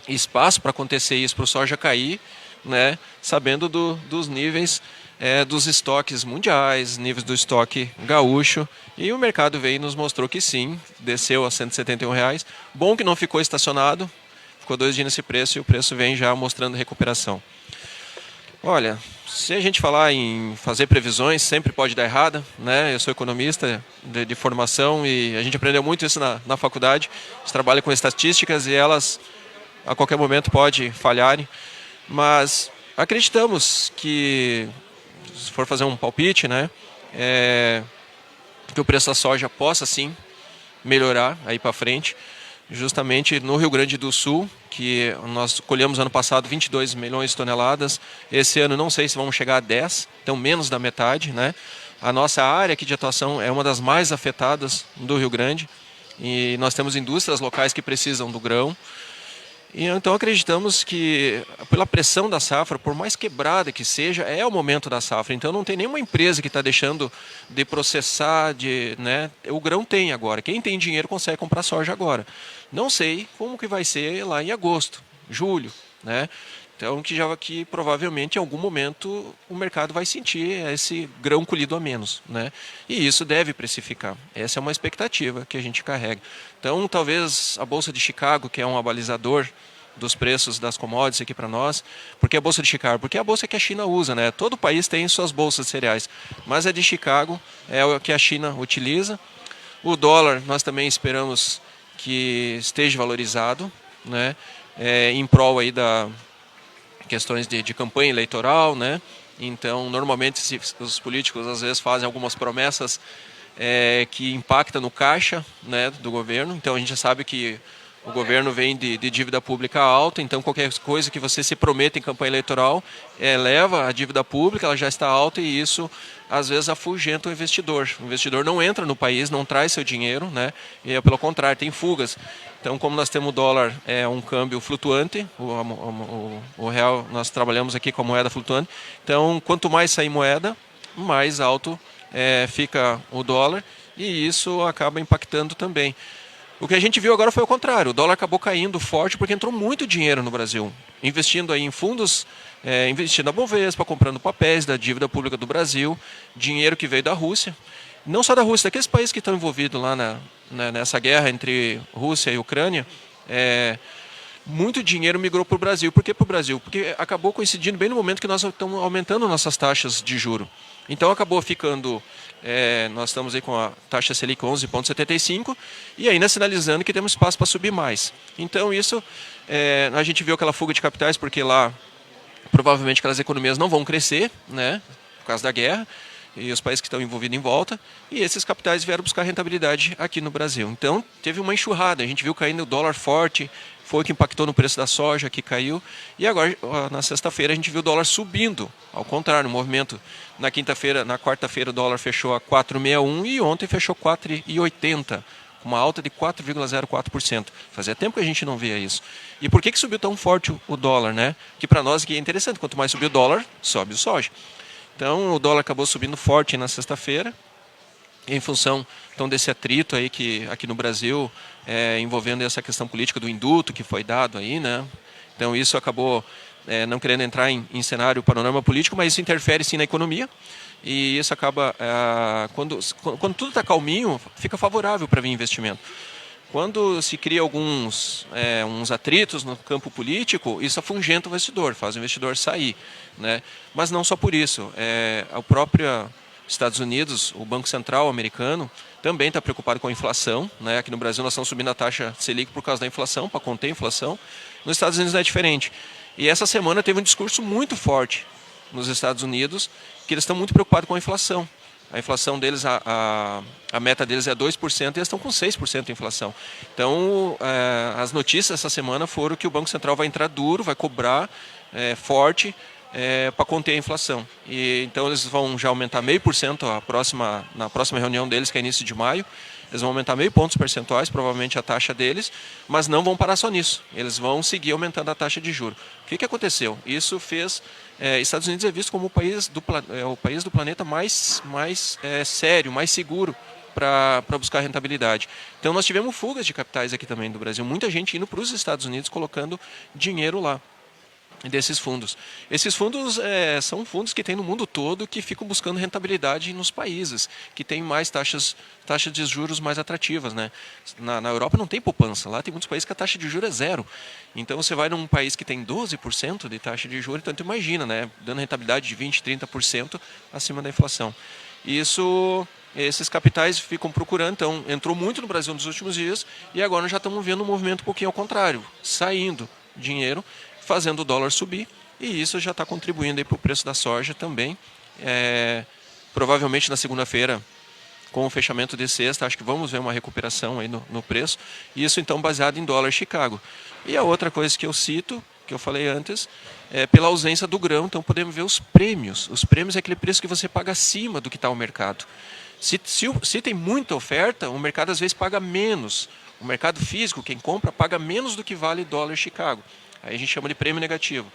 espaço para acontecer isso, para o soja cair, né? Sabendo dos níveis dos estoques mundiais, níveis do estoque gaúcho, e o mercado veio e nos mostrou que sim, desceu a R$ 171. Bom que não ficou estacionado, ficou 2 dias nesse preço e o preço vem já mostrando recuperação. Olha, se a gente falar em fazer previsões, sempre pode dar errado, né? Eu sou economista de formação e a gente aprendeu muito isso na faculdade. A gente trabalha com estatísticas e elas a qualquer momento podem falharem, mas acreditamos que, se for fazer um palpite, né, que o preço da soja possa sim melhorar aí para frente, justamente no Rio Grande do Sul, que nós colhemos ano passado 22 milhões de toneladas, esse ano não sei se vamos chegar a 10, então menos da metade, né? A nossa área aqui de atuação é uma das mais afetadas do Rio Grande e nós temos indústrias locais que precisam do grão. E então acreditamos que, pela pressão da safra, por mais quebrada que seja, é o momento da safra. Então não tem nenhuma empresa que está deixando de processar, né? O grão tem agora. Quem tem dinheiro consegue comprar soja agora. Não sei como que vai ser lá em agosto, julho, né? Então que provavelmente em algum momento o mercado vai sentir esse grão colhido a menos, né? E isso deve precificar. Essa é uma expectativa que a gente carrega. Então talvez a Bolsa de Chicago, que é um abalizador dos preços das commodities aqui para nós, porque a Bolsa de Chicago, porque é a bolsa que a China usa, né? Todo país tem suas bolsas de cereais, mas a de Chicago é o que a China utiliza. O dólar nós também esperamos que esteja valorizado, né? Em prol aí da questões de campanha eleitoral, né? Então, normalmente os políticos às vezes fazem algumas promessas que impactam no caixa, né, do governo. Então, a gente já sabe que o governo vem de dívida pública alta, então qualquer coisa que você se prometa em campanha eleitoral leva a dívida pública, ela já está alta e isso às vezes afugenta o investidor. O investidor não entra no país, não traz seu dinheiro, né? E pelo contrário, tem fugas. Então, como nós temos o dólar, um câmbio flutuante, o real, nós trabalhamos aqui com a moeda flutuante. Então, quanto mais sair moeda, mais alto fica o dólar e isso acaba impactando também. O que a gente viu agora foi o contrário. O dólar acabou caindo forte porque entrou muito dinheiro no Brasil, investindo aí em fundos, investindo na Bovespa, comprando papéis da dívida pública do Brasil, dinheiro que veio da Rússia. Não só da Rússia, daqueles países que estão envolvidos lá nessa guerra entre Rússia e Ucrânia, muito dinheiro migrou para o Brasil. Por que para o Brasil? Porque acabou coincidindo bem no momento que nós estamos aumentando nossas taxas de juros. Então acabou ficando, nós estamos aí com a taxa Selic 11,75 e ainda sinalizando que temos espaço para subir mais. Então isso, a gente viu aquela fuga de capitais porque lá provavelmente aquelas economias não vão crescer, né, por causa da guerra, e os países que estão envolvidos em volta, e esses capitais vieram buscar rentabilidade aqui no Brasil. Então, teve uma enxurrada, a gente viu caindo o dólar forte, foi o que impactou no preço da soja, que caiu, e agora, na sexta-feira, a gente viu o dólar subindo, ao contrário, o movimento, na quarta-feira, o dólar fechou a 4,61 e ontem fechou 4,80, com uma alta de 4,04%. Fazia tempo que a gente não via isso. E por que subiu tão forte o dólar, né? Que para nós aqui é interessante, quanto mais subir o dólar, sobe o soja. Então, o dólar acabou subindo forte na sexta-feira, em função então, desse atrito aí que aqui no Brasil, envolvendo essa questão política do induto que foi dado aí, né? Então, isso acabou não querendo entrar em cenário panorama político, mas isso interfere sim na economia. E isso acaba, quando tudo está calminho, fica favorável para vir investimento. Quando se cria uns atritos no campo político, isso afugenta o investidor, faz o investidor sair, né? Mas não só por isso. O próprio Estados Unidos, o Banco Central americano, também está preocupado com a inflação, né? Aqui no Brasil nós estamos subindo a taxa Selic por causa da inflação, para conter a inflação. Nos Estados Unidos não é diferente. E essa semana teve um discurso muito forte nos Estados Unidos, que eles estão muito preocupados com a inflação. A inflação deles, a meta deles é 2% e eles estão com 6% de inflação. Então, as notícias essa semana foram que o Banco Central vai entrar duro, vai cobrar forte para conter a inflação. Então, eles vão já aumentar 0,5% na próxima reunião deles, que é início de maio. Eles vão aumentar 0,5 pontos percentuais, provavelmente a taxa deles, mas não vão parar só nisso. Eles vão seguir aumentando a taxa de juros. O que aconteceu? Isso fez... Estados Unidos é visto como o país do planeta mais sério, mais seguro para buscar rentabilidade. Então nós tivemos fugas de capitais aqui também do Brasil. Muita gente indo para os Estados Unidos colocando dinheiro lá. Desses fundos. Esses fundos são fundos que tem no mundo todo que ficam buscando rentabilidade nos países, que tem mais taxas de juros mais atrativas, né? Na Europa não tem poupança, lá tem muitos países que a taxa de juros é zero. Então você vai num país que tem 12% de taxa de juros, então tu imagina, né? Dando rentabilidade de 20%, 30% acima da inflação. Esses capitais ficam procurando, então entrou muito no Brasil nos últimos dias e agora nós já estamos vendo um movimento um pouquinho ao contrário, saindo dinheiro, fazendo o dólar subir, e isso já está contribuindo para o preço da soja também. Provavelmente na segunda-feira, com o fechamento de sexta, acho que vamos ver uma recuperação aí no preço, e isso então baseado em dólar Chicago. E a outra coisa que eu cito, que eu falei antes, pela ausência do grão, então podemos ver os prêmios. Os prêmios é aquele preço que você paga acima do que está o mercado. Se tem muita oferta, o mercado às vezes paga menos. O mercado físico, quem compra, paga menos do que vale dólar Chicago. Aí a gente chama de prêmio negativo.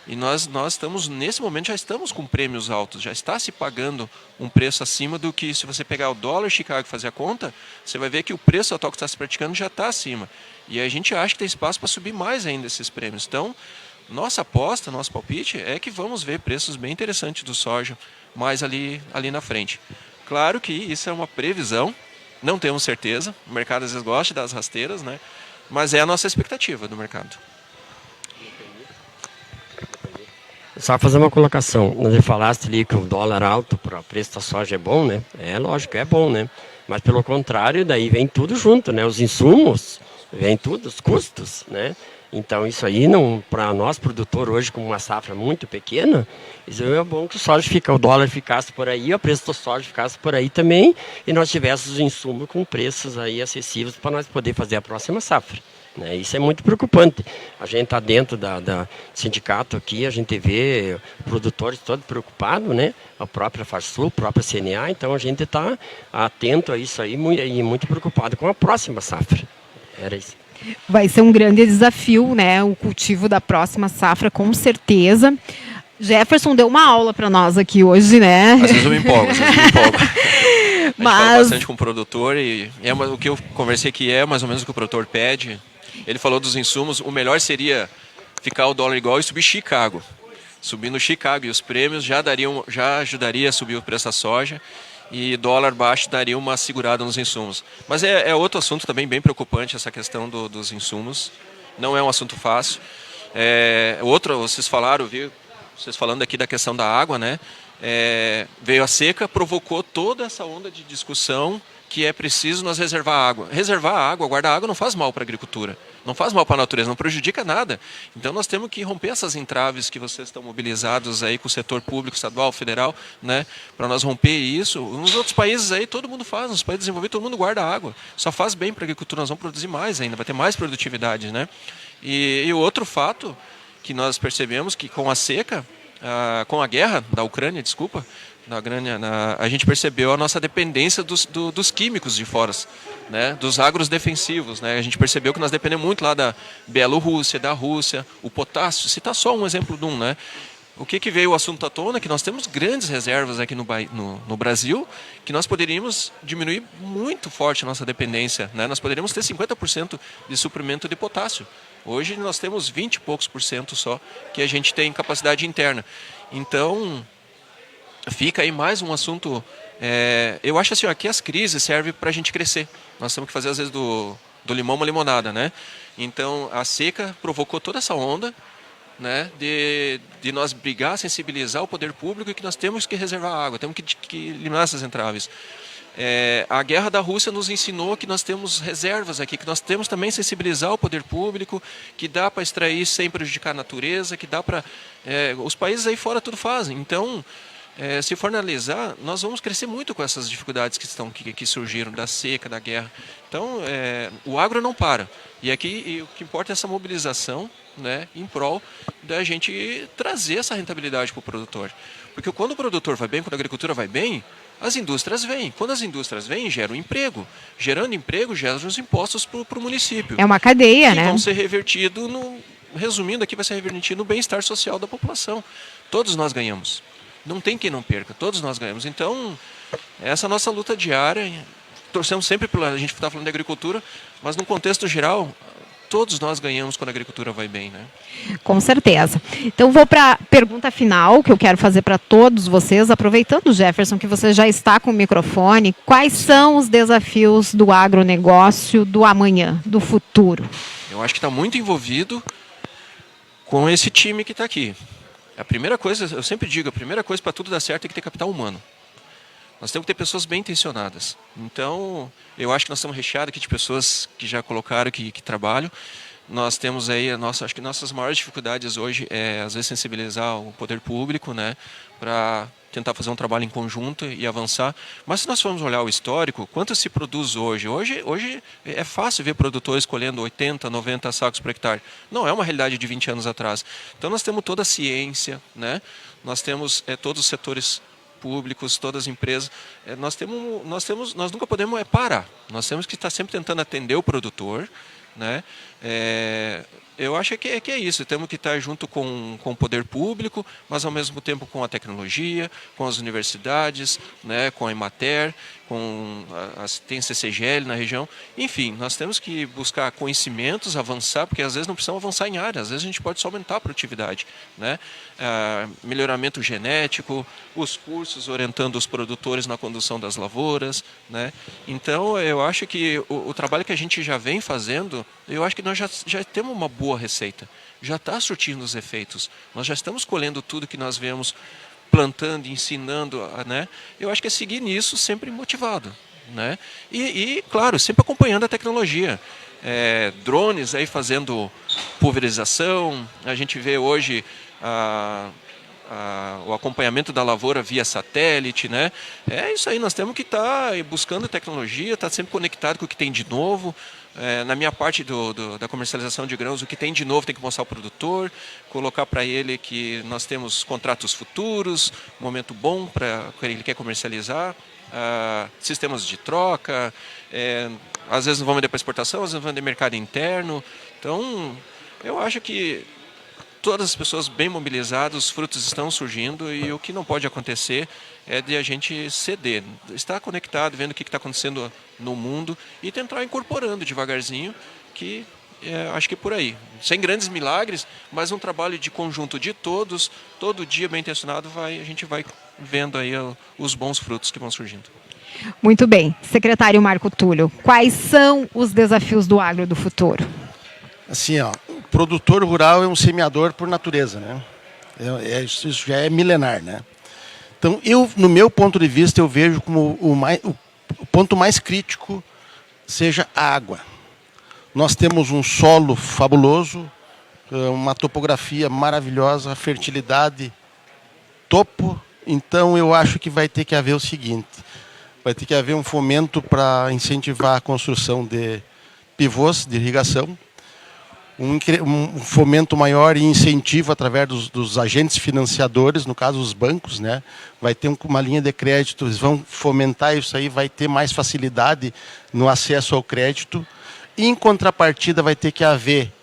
E nós estamos, nesse momento, já estamos com prêmios altos, já está se pagando um preço acima do que, se você pegar o dólar Chicago e fazer a conta, você vai ver que o preço atual que está se praticando já está acima. E a gente acha que tem espaço para subir mais ainda esses prêmios. Então, nossa aposta, nosso palpite é que vamos ver preços bem interessantes do soja mais ali na frente. Claro que isso é uma previsão, não temos certeza, o mercado às vezes gosta das rasteiras, né? Mas é a nossa expectativa do mercado. Só fazer uma colocação. Você falaste ali que o dólar alto para o preço da soja é bom, né? É lógico, é bom, né? Mas pelo contrário, daí vem tudo junto, né? Os insumos, vem tudo, os custos, né? Então isso aí, para nós, produtor hoje com uma safra muito pequena, isso é bom que o dólar ficasse por aí, o preço do soja ficasse por aí também, e nós tivéssemos os insumos com preços aí acessíveis para nós poder fazer a próxima safra. Isso é muito preocupante. A gente está dentro do sindicato aqui, a gente vê produtores todos preocupados, né? A própria Farsul, a própria CNA, então a gente está atento a isso aí e muito preocupado com a próxima safra. Era isso. Vai ser um grande desafio, né? O cultivo da próxima safra, com certeza. Jefferson deu uma aula para nós aqui hoje, né? Às vezes eu me empolgo. A gente fala bastante com o produtor e o que eu conversei aqui é mais ou menos o que o produtor pede. Ele falou dos insumos, o melhor seria ficar o dólar igual e subir Chicago. Subindo Chicago e os prêmios já ajudaria a subir o preço da soja, e dólar baixo daria uma segurada nos insumos. Mas é outro assunto também bem preocupante, essa questão dos insumos. Não é um assunto fácil. Vocês falaram, vi vocês falando aqui da questão da água, né? Veio a seca, provocou toda essa onda de discussão que é preciso nós reservar água. Reservar água, guardar água não faz mal para a agricultura, não faz mal para a natureza, não prejudica nada. Então nós temos que romper essas entraves que vocês estão mobilizados aí com o setor público, estadual, federal, né, para nós romper isso. Nos outros países aí todo mundo faz, nos países desenvolvidos todo mundo guarda água. Só faz bem para a agricultura, nós vamos produzir mais ainda, vai ter mais produtividade, né? E o outro fato que nós percebemos que com a seca, com a guerra da Ucrânia, a gente percebeu a nossa dependência dos químicos de fora, né, dos agros defensivos, né? A gente percebeu que nós dependemos muito lá da Bielorrússia, da Rússia, o potássio, citar só um exemplo de um, né? O que veio o assunto à tona? Que nós temos grandes reservas aqui no Brasil, que nós poderíamos diminuir muito forte a nossa dependência, né? Nós poderíamos ter 50% de suprimento de potássio. Hoje nós temos 20 e poucos por cento só que a gente tem capacidade interna. Então, fica aí mais um assunto. Eu acho assim, aqui as crises servem para a gente crescer. Nós temos que fazer, às vezes, do limão uma limonada, né? Então, a seca provocou toda essa onda, né, de nós brigar, sensibilizar o poder público e que nós temos que reservar água, temos que eliminar essas entraves. A guerra da Rússia nos ensinou que nós temos reservas aqui, que nós temos também sensibilizar o poder público, que dá para extrair sem prejudicar a natureza, que dá para... os países aí fora tudo fazem. Então, se for analisar, nós vamos crescer muito com essas dificuldades que surgiram, da seca, da guerra. Então, o agro não para. E aqui o que importa é essa mobilização, né, em prol da gente trazer essa rentabilidade para o produtor. Porque quando o produtor vai bem, quando a agricultura vai bem, as indústrias vêm. Quando as indústrias vêm, geram emprego. Gerando emprego, geram os impostos para o município. É uma cadeia, né? E vão ser revertidos, resumindo aqui, vai ser revertido no bem-estar social da população. Todos nós ganhamos. Não tem quem não perca, todos nós ganhamos. Então, essa é a nossa luta diária. Torcemos sempre a gente está falando de agricultura, mas no contexto geral, todos nós ganhamos quando a agricultura vai bem, né? Com certeza. Então vou para a pergunta final que eu quero fazer para todos vocês, aproveitando, Jefferson, que você já está com o microfone. Quais são os desafios do agronegócio do amanhã, do futuro? Eu acho que está muito envolvido com esse time que está aqui. A primeira coisa, eu sempre digo, a primeira coisa para tudo dar certo é que ter capital humano. Nós temos que ter pessoas bem intencionadas. Então, eu acho que nós estamos recheados aqui de pessoas que já colocaram, que trabalham. Nós temos aí, acho que nossas maiores dificuldades hoje é, às vezes, sensibilizar o poder público, né, para tentar fazer um trabalho em conjunto e avançar. Mas se nós formos olhar o histórico, quanto se produz hoje? Hoje é fácil ver produtores colhendo 80, 90 sacos por hectare. Não é uma realidade de 20 anos atrás. Então, nós temos toda a ciência, né? Nós temos todos os setores públicos, todas as empresas, nós nunca podemos parar. Nós temos que estar sempre tentando atender o produtor, né? Eu acho que é isso. Temos que estar junto com o poder público, mas ao mesmo tempo com a tecnologia, com as universidades, né? Com a Emater, tem CCGL na região. Enfim, nós temos que buscar conhecimentos, avançar, porque às vezes não precisamos avançar em área, às vezes a gente pode só aumentar a produtividade, né? Melhoramento genético, os cursos orientando os produtores na condução das lavouras, né? Então, eu acho que o trabalho que a gente já vem fazendo, eu acho que nós já temos uma boa receita, já está surtindo os efeitos, nós já estamos colhendo tudo que nós vemos plantando, ensinando, né? Eu acho que é seguir nisso sempre motivado, né? E claro, sempre acompanhando a tecnologia. Drones aí fazendo pulverização, a gente vê hoje o acompanhamento da lavoura via satélite, né? É isso aí, nós temos que estar buscando tecnologia, estar sempre conectado com o que tem de novo. Na minha parte da comercialização de grãos, o que tem de novo tem que mostrar ao produtor, colocar para ele que nós temos contratos futuros, momento bom para que ele quer comercializar, sistemas de troca, às vezes não vão vender para exportação, às vezes vão vender mercado interno. Então, eu acho que todas as pessoas bem mobilizadas, os frutos estão surgindo e o que não pode acontecer é de a gente ceder, estar conectado, vendo o que está acontecendo no mundo e tentar incorporando devagarzinho, que acho que é por aí. Sem grandes milagres, mas um trabalho de conjunto de todos, todo dia bem intencionado, a gente vai vendo aí os bons frutos que vão surgindo. Muito bem. Secretário Marco Túlio, quais são os desafios do agro do futuro? Assim, o produtor rural é um semeador por natureza, né? Isso já é milenar, né? Então, no meu ponto de vista, eu vejo como o ponto mais crítico seja a água. Nós temos um solo fabuloso, uma topografia maravilhosa, fertilidade topo. Então, eu acho que vai ter que haver o seguinte: vai ter que haver um fomento para incentivar a construção de pivôs de irrigação, um fomento maior e incentivo através dos agentes financiadores, no caso os bancos, né? Vai ter uma linha de crédito, eles vão fomentar isso aí, vai ter mais facilidade no acesso ao crédito. E, em contrapartida, vai ter que haver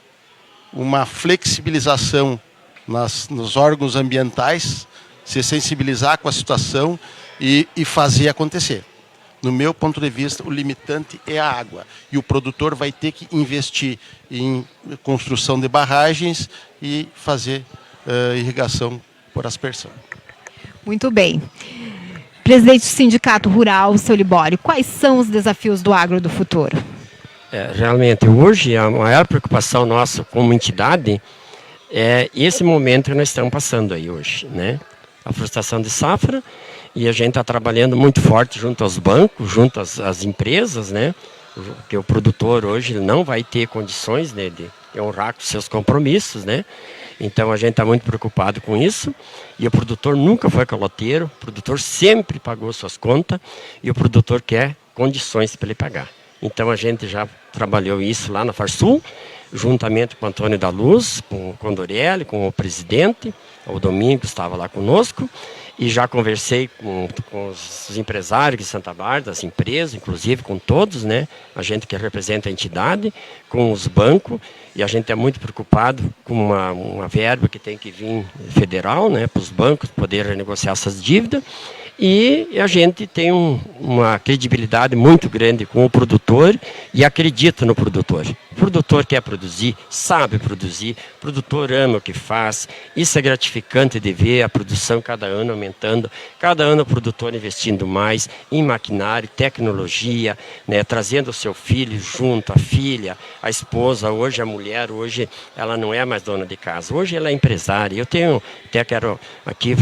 uma flexibilização nos órgãos ambientais, se sensibilizar com a situação e fazer acontecer. No meu ponto de vista, o limitante é a água. E o produtor vai ter que investir em construção de barragens e fazer irrigação por aspersão. Muito bem. Presidente do Sindicato Rural, seu Libório, quais são os desafios do agro do futuro? Realmente, hoje, a maior preocupação nossa como entidade é esse momento que nós estamos passando aí hoje, né? A frustração de safra, e a gente está trabalhando muito forte junto aos bancos, junto às empresas, né? Porque o produtor hoje não vai ter condições, né, de honrar com seus compromissos, né? Então a gente está muito preocupado com isso, e o produtor nunca foi caloteiro, o produtor sempre pagou suas contas, e o produtor quer condições para ele pagar. Então a gente já trabalhou isso lá na Farsul, juntamente com o Antônio da Luz, com o Condorelli, com o presidente, o Domingos estava lá conosco, e já conversei com os empresários de Santa Bárbara, das empresas, inclusive com todos, né? A gente que representa a entidade, com os bancos, e a gente é muito preocupado com uma verba que tem que vir federal, né? Para os bancos poderem renegociar essas dívidas. E a gente tem uma credibilidade muito grande com o produtor e acredita no produtor. O produtor quer produzir, sabe produzir, o produtor ama o que faz. Isso é gratificante de ver a produção cada ano aumentando, cada ano o produtor investindo mais em maquinário, tecnologia, né, trazendo o seu filho junto, a filha, a esposa. Hoje a mulher, hoje ela não é mais dona de casa, hoje ela é empresária. Eu até quero aqui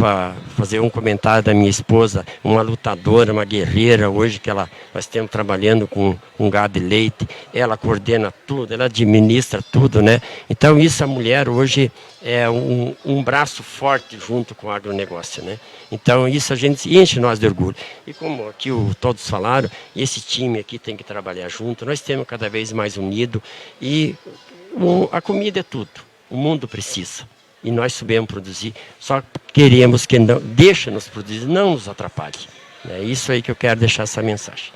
fazer um comentário da minha esposa, uma lutadora, uma guerreira, hoje que nós estamos trabalhando com gado e leite, ela coordena tudo, ela administra tudo, né? Então isso, a mulher hoje é um braço forte junto com o agronegócio, né? Então isso a gente enche nós de orgulho. E como aqui todos falaram, esse time aqui tem que trabalhar junto, nós temos cada vez mais unido, e a comida é tudo, o mundo precisa. E nós sabemos produzir, só queremos que não deixe-nos produzir, não nos atrapalhe. É isso aí que eu quero deixar essa mensagem.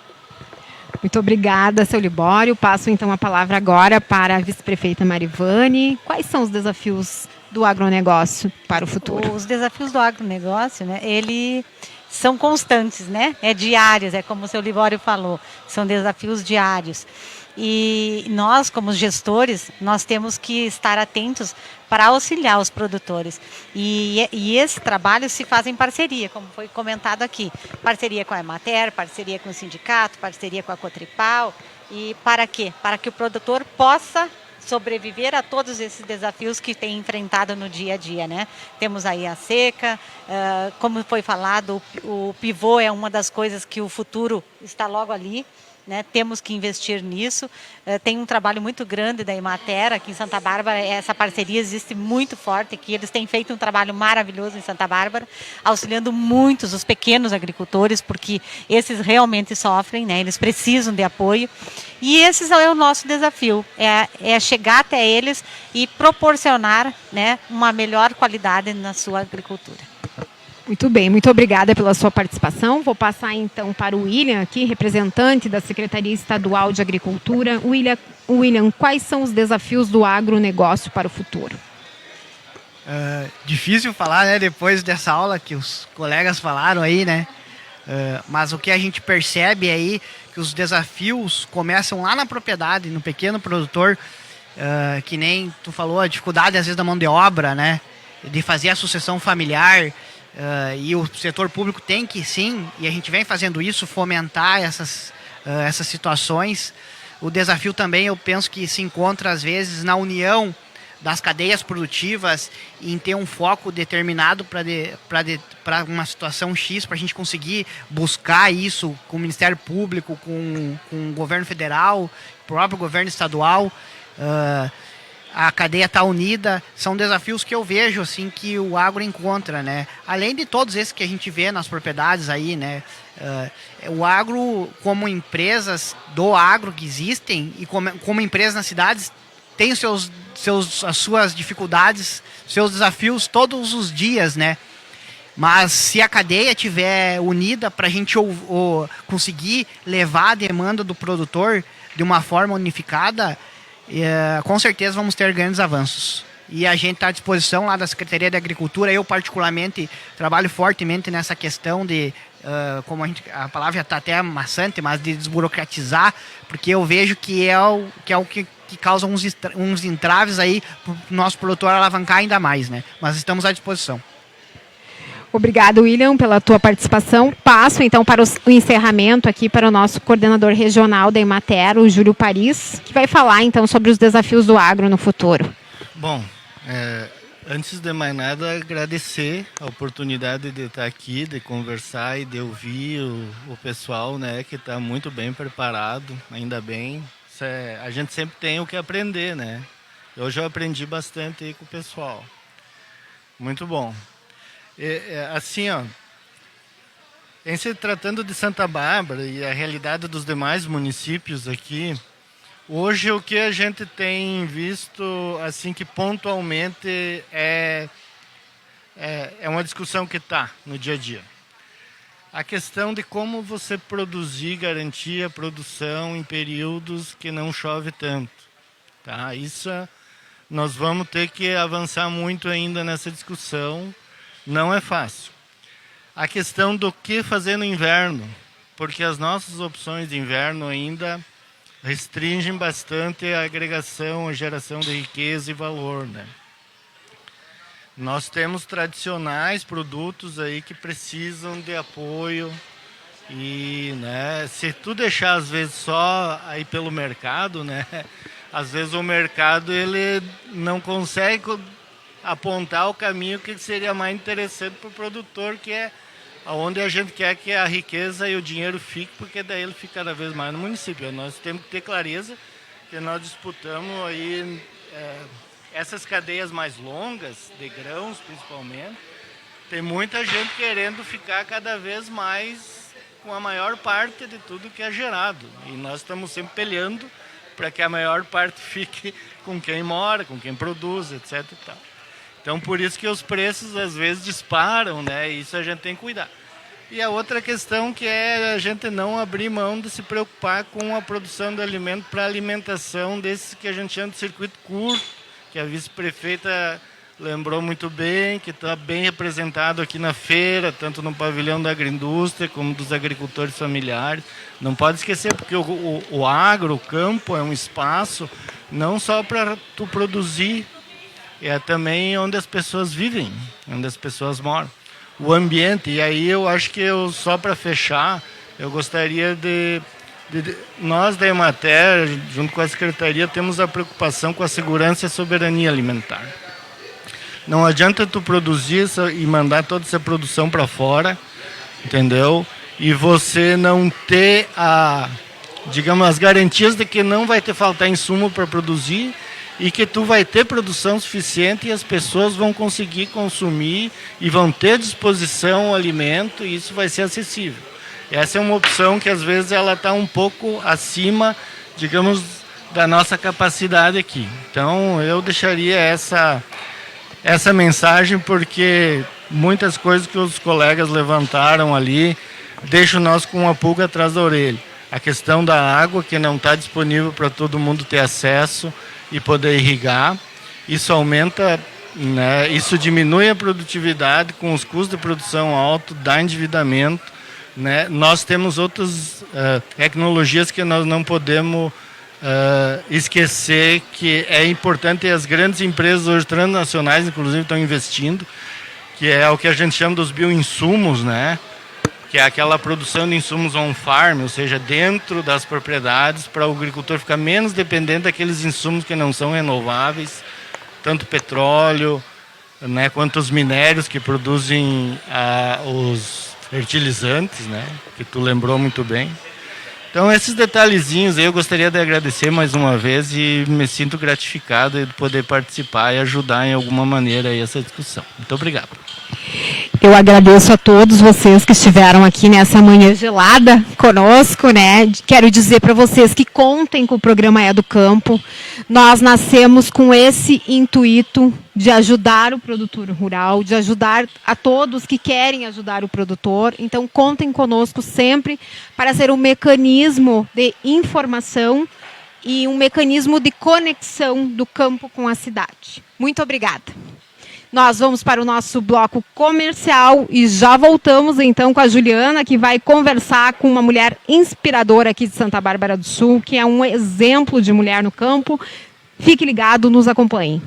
Muito obrigada, seu Libório. Passo então a palavra agora para a vice-prefeita Marivane. Quais são os desafios do agronegócio para o futuro? Os desafios do agronegócio, né, eles são constantes, né? Diários, como o seu Libório falou, são desafios diários. E nós, como gestores, nós temos que estar atentos para auxiliar os produtores. E esse trabalho se faz em parceria, como foi comentado aqui. Parceria com a Emater, parceria com o sindicato, parceria com a Cotripal. E para quê? Para que o produtor possa sobreviver a todos esses desafios que tem enfrentado no dia a dia, né? Temos aí a seca, como foi falado, o pivô é uma das coisas que o futuro está logo ali. Né, temos que investir nisso. Tem um trabalho muito grande da Emater aqui em Santa Bárbara, essa parceria existe muito forte aqui, eles têm feito um trabalho maravilhoso em Santa Bárbara, auxiliando muitos os pequenos agricultores, porque esses realmente sofrem, né, eles precisam de apoio, e esse é o nosso desafio, é chegar até eles e proporcionar, né, uma melhor qualidade na sua agricultura. Muito bem, muito obrigada pela sua participação. Vou passar então para o William aqui, representante da Secretaria Estadual de Agricultura. William, quais são os desafios do agronegócio para o futuro? Difícil falar, né, depois dessa aula que os colegas falaram aí, né? Mas o que a gente percebe aí que os desafios começam lá na propriedade, no pequeno produtor, que nem tu falou, a dificuldade às vezes da mão de obra, né? De fazer a sucessão familiar. E o setor público tem que, sim, e a gente vem fazendo isso, fomentar essas situações. O desafio também, eu penso que se encontra às vezes na união das cadeias produtivas, em ter um foco determinado para uma situação X, para a gente conseguir buscar isso com o Ministério Público, com o governo federal, o próprio governo estadual. A cadeia está unida, são desafios que eu vejo assim que o agro encontra, né? Além de todos esses que a gente vê nas propriedades aí, né? O agro, como empresas do agro que existem e como empresas nas cidades, tem as suas dificuldades, seus desafios todos os dias, né? Mas se a cadeia estiver unida para a gente conseguir levar a demanda do produtor de uma forma unificada, com certeza vamos ter grandes avanços. e a gente está à disposição lá da Secretaria de Agricultura. Eu, particularmente, trabalho fortemente nessa questão de, como a palavra já está até maçante, mas de desburocratizar, porque eu vejo que é o que causa uns entraves aí para o nosso produtor alavancar ainda mais, né? Mas estamos à disposição. Obrigada, William, pela tua participação. Passo, então, para o encerramento aqui para o nosso coordenador regional da Emater, o Júlio Paris, que vai falar, então, sobre os desafios do agro no futuro. Bom, antes de mais nada, agradecer a oportunidade de estar aqui, de conversar e de ouvir o pessoal, né, que está muito bem preparado, ainda bem. A gente sempre tem o que aprender, né? Hoje eu aprendi bastante aí com o pessoal. Muito bom. Assim, ó, em se tratando de Santa Bárbara e a realidade dos demais municípios aqui, hoje o que a gente tem visto, assim, que pontualmente é uma discussão que está no dia a dia. A questão de como você produzir, garantir a produção em períodos que não chove tanto. Tá? Isso nós vamos ter que avançar muito ainda nessa discussão. Não é fácil. A questão do que fazer no inverno, porque as nossas opções de inverno ainda restringem bastante a agregação, a geração de riqueza e valor, né? Nós temos tradicionais produtos aí que precisam de apoio e, né, se tu deixar às vezes só aí pelo mercado, né, às vezes o mercado ele não consegue apontar o caminho que seria mais interessante para o produtor, que é onde a gente quer que a riqueza e o dinheiro fique, porque daí ele fica cada vez mais no município. Nós temos que ter clareza que nós disputamos aí essas cadeias mais longas, de grãos principalmente. Tem muita gente querendo ficar cada vez mais com a maior parte de tudo que é gerado. E nós estamos sempre peleando para que a maior parte fique com quem mora, com quem produz, etc. e tal. Então, por isso que os preços, às vezes, disparam, né? Isso a gente tem que cuidar. E a outra questão que é a gente não abrir mão de se preocupar com a produção de alimento para alimentação desse que a gente chama de circuito curto, que a vice-prefeita lembrou muito bem, que está bem representado aqui na feira, tanto no pavilhão da agroindústria como dos agricultores familiares. Não pode esquecer, porque o agro, o campo, é um espaço não só para tu produzir, é também onde as pessoas vivem, onde as pessoas moram. O ambiente, e aí eu acho que só para fechar, eu gostaria nós da Emater, junto com a Secretaria, temos a preocupação com a segurança e a soberania alimentar. Não adianta tu produzir e mandar toda essa produção para fora, entendeu? E você não ter as garantias de que não vai ter faltar insumo para produzir, e que tu vai ter produção suficiente e as pessoas vão conseguir consumir e vão ter à disposição o alimento e isso vai ser acessível. Essa é uma opção que às vezes ela está um pouco acima, digamos, da nossa capacidade aqui. Então eu deixaria essa mensagem, porque muitas coisas que os colegas levantaram ali deixam nós com uma pulga atrás da orelha. A questão da água, que não está disponível para todo mundo ter acesso e poder irrigar, isso aumenta, né, isso diminui a produtividade com os custos de produção altos, dá endividamento, né? Nós temos outras tecnologias que nós não podemos esquecer, que é importante, e as grandes empresas hoje transnacionais, inclusive, estão investindo, que é o que a gente chama dos bioinsumos, né? Que é aquela produção de insumos on-farm, ou seja, dentro das propriedades, para o agricultor ficar menos dependente daqueles insumos que não são renováveis, tanto petróleo, né, quanto os minérios que produzem os fertilizantes, né, que tu lembrou muito bem. Então, esses detalhezinhos aí eu gostaria de agradecer mais uma vez e me sinto gratificado de poder participar e ajudar em alguma maneira aí essa discussão. Muito obrigado. Eu agradeço a todos vocês que estiveram aqui nessa manhã gelada conosco, né? Quero dizer para vocês que contem com o programa É do Campo. Nós nascemos com esse intuito de ajudar o produtor rural, de ajudar a todos que querem ajudar o produtor. Então, contem conosco sempre para ser um mecanismo de informação e um mecanismo de conexão do campo com a cidade. Muito obrigada. Nós vamos para o nosso bloco comercial e já voltamos então com a Juliana, que vai conversar com uma mulher inspiradora aqui de Santa Bárbara do Sul, que é um exemplo de mulher no campo. Fique ligado, nos acompanhe.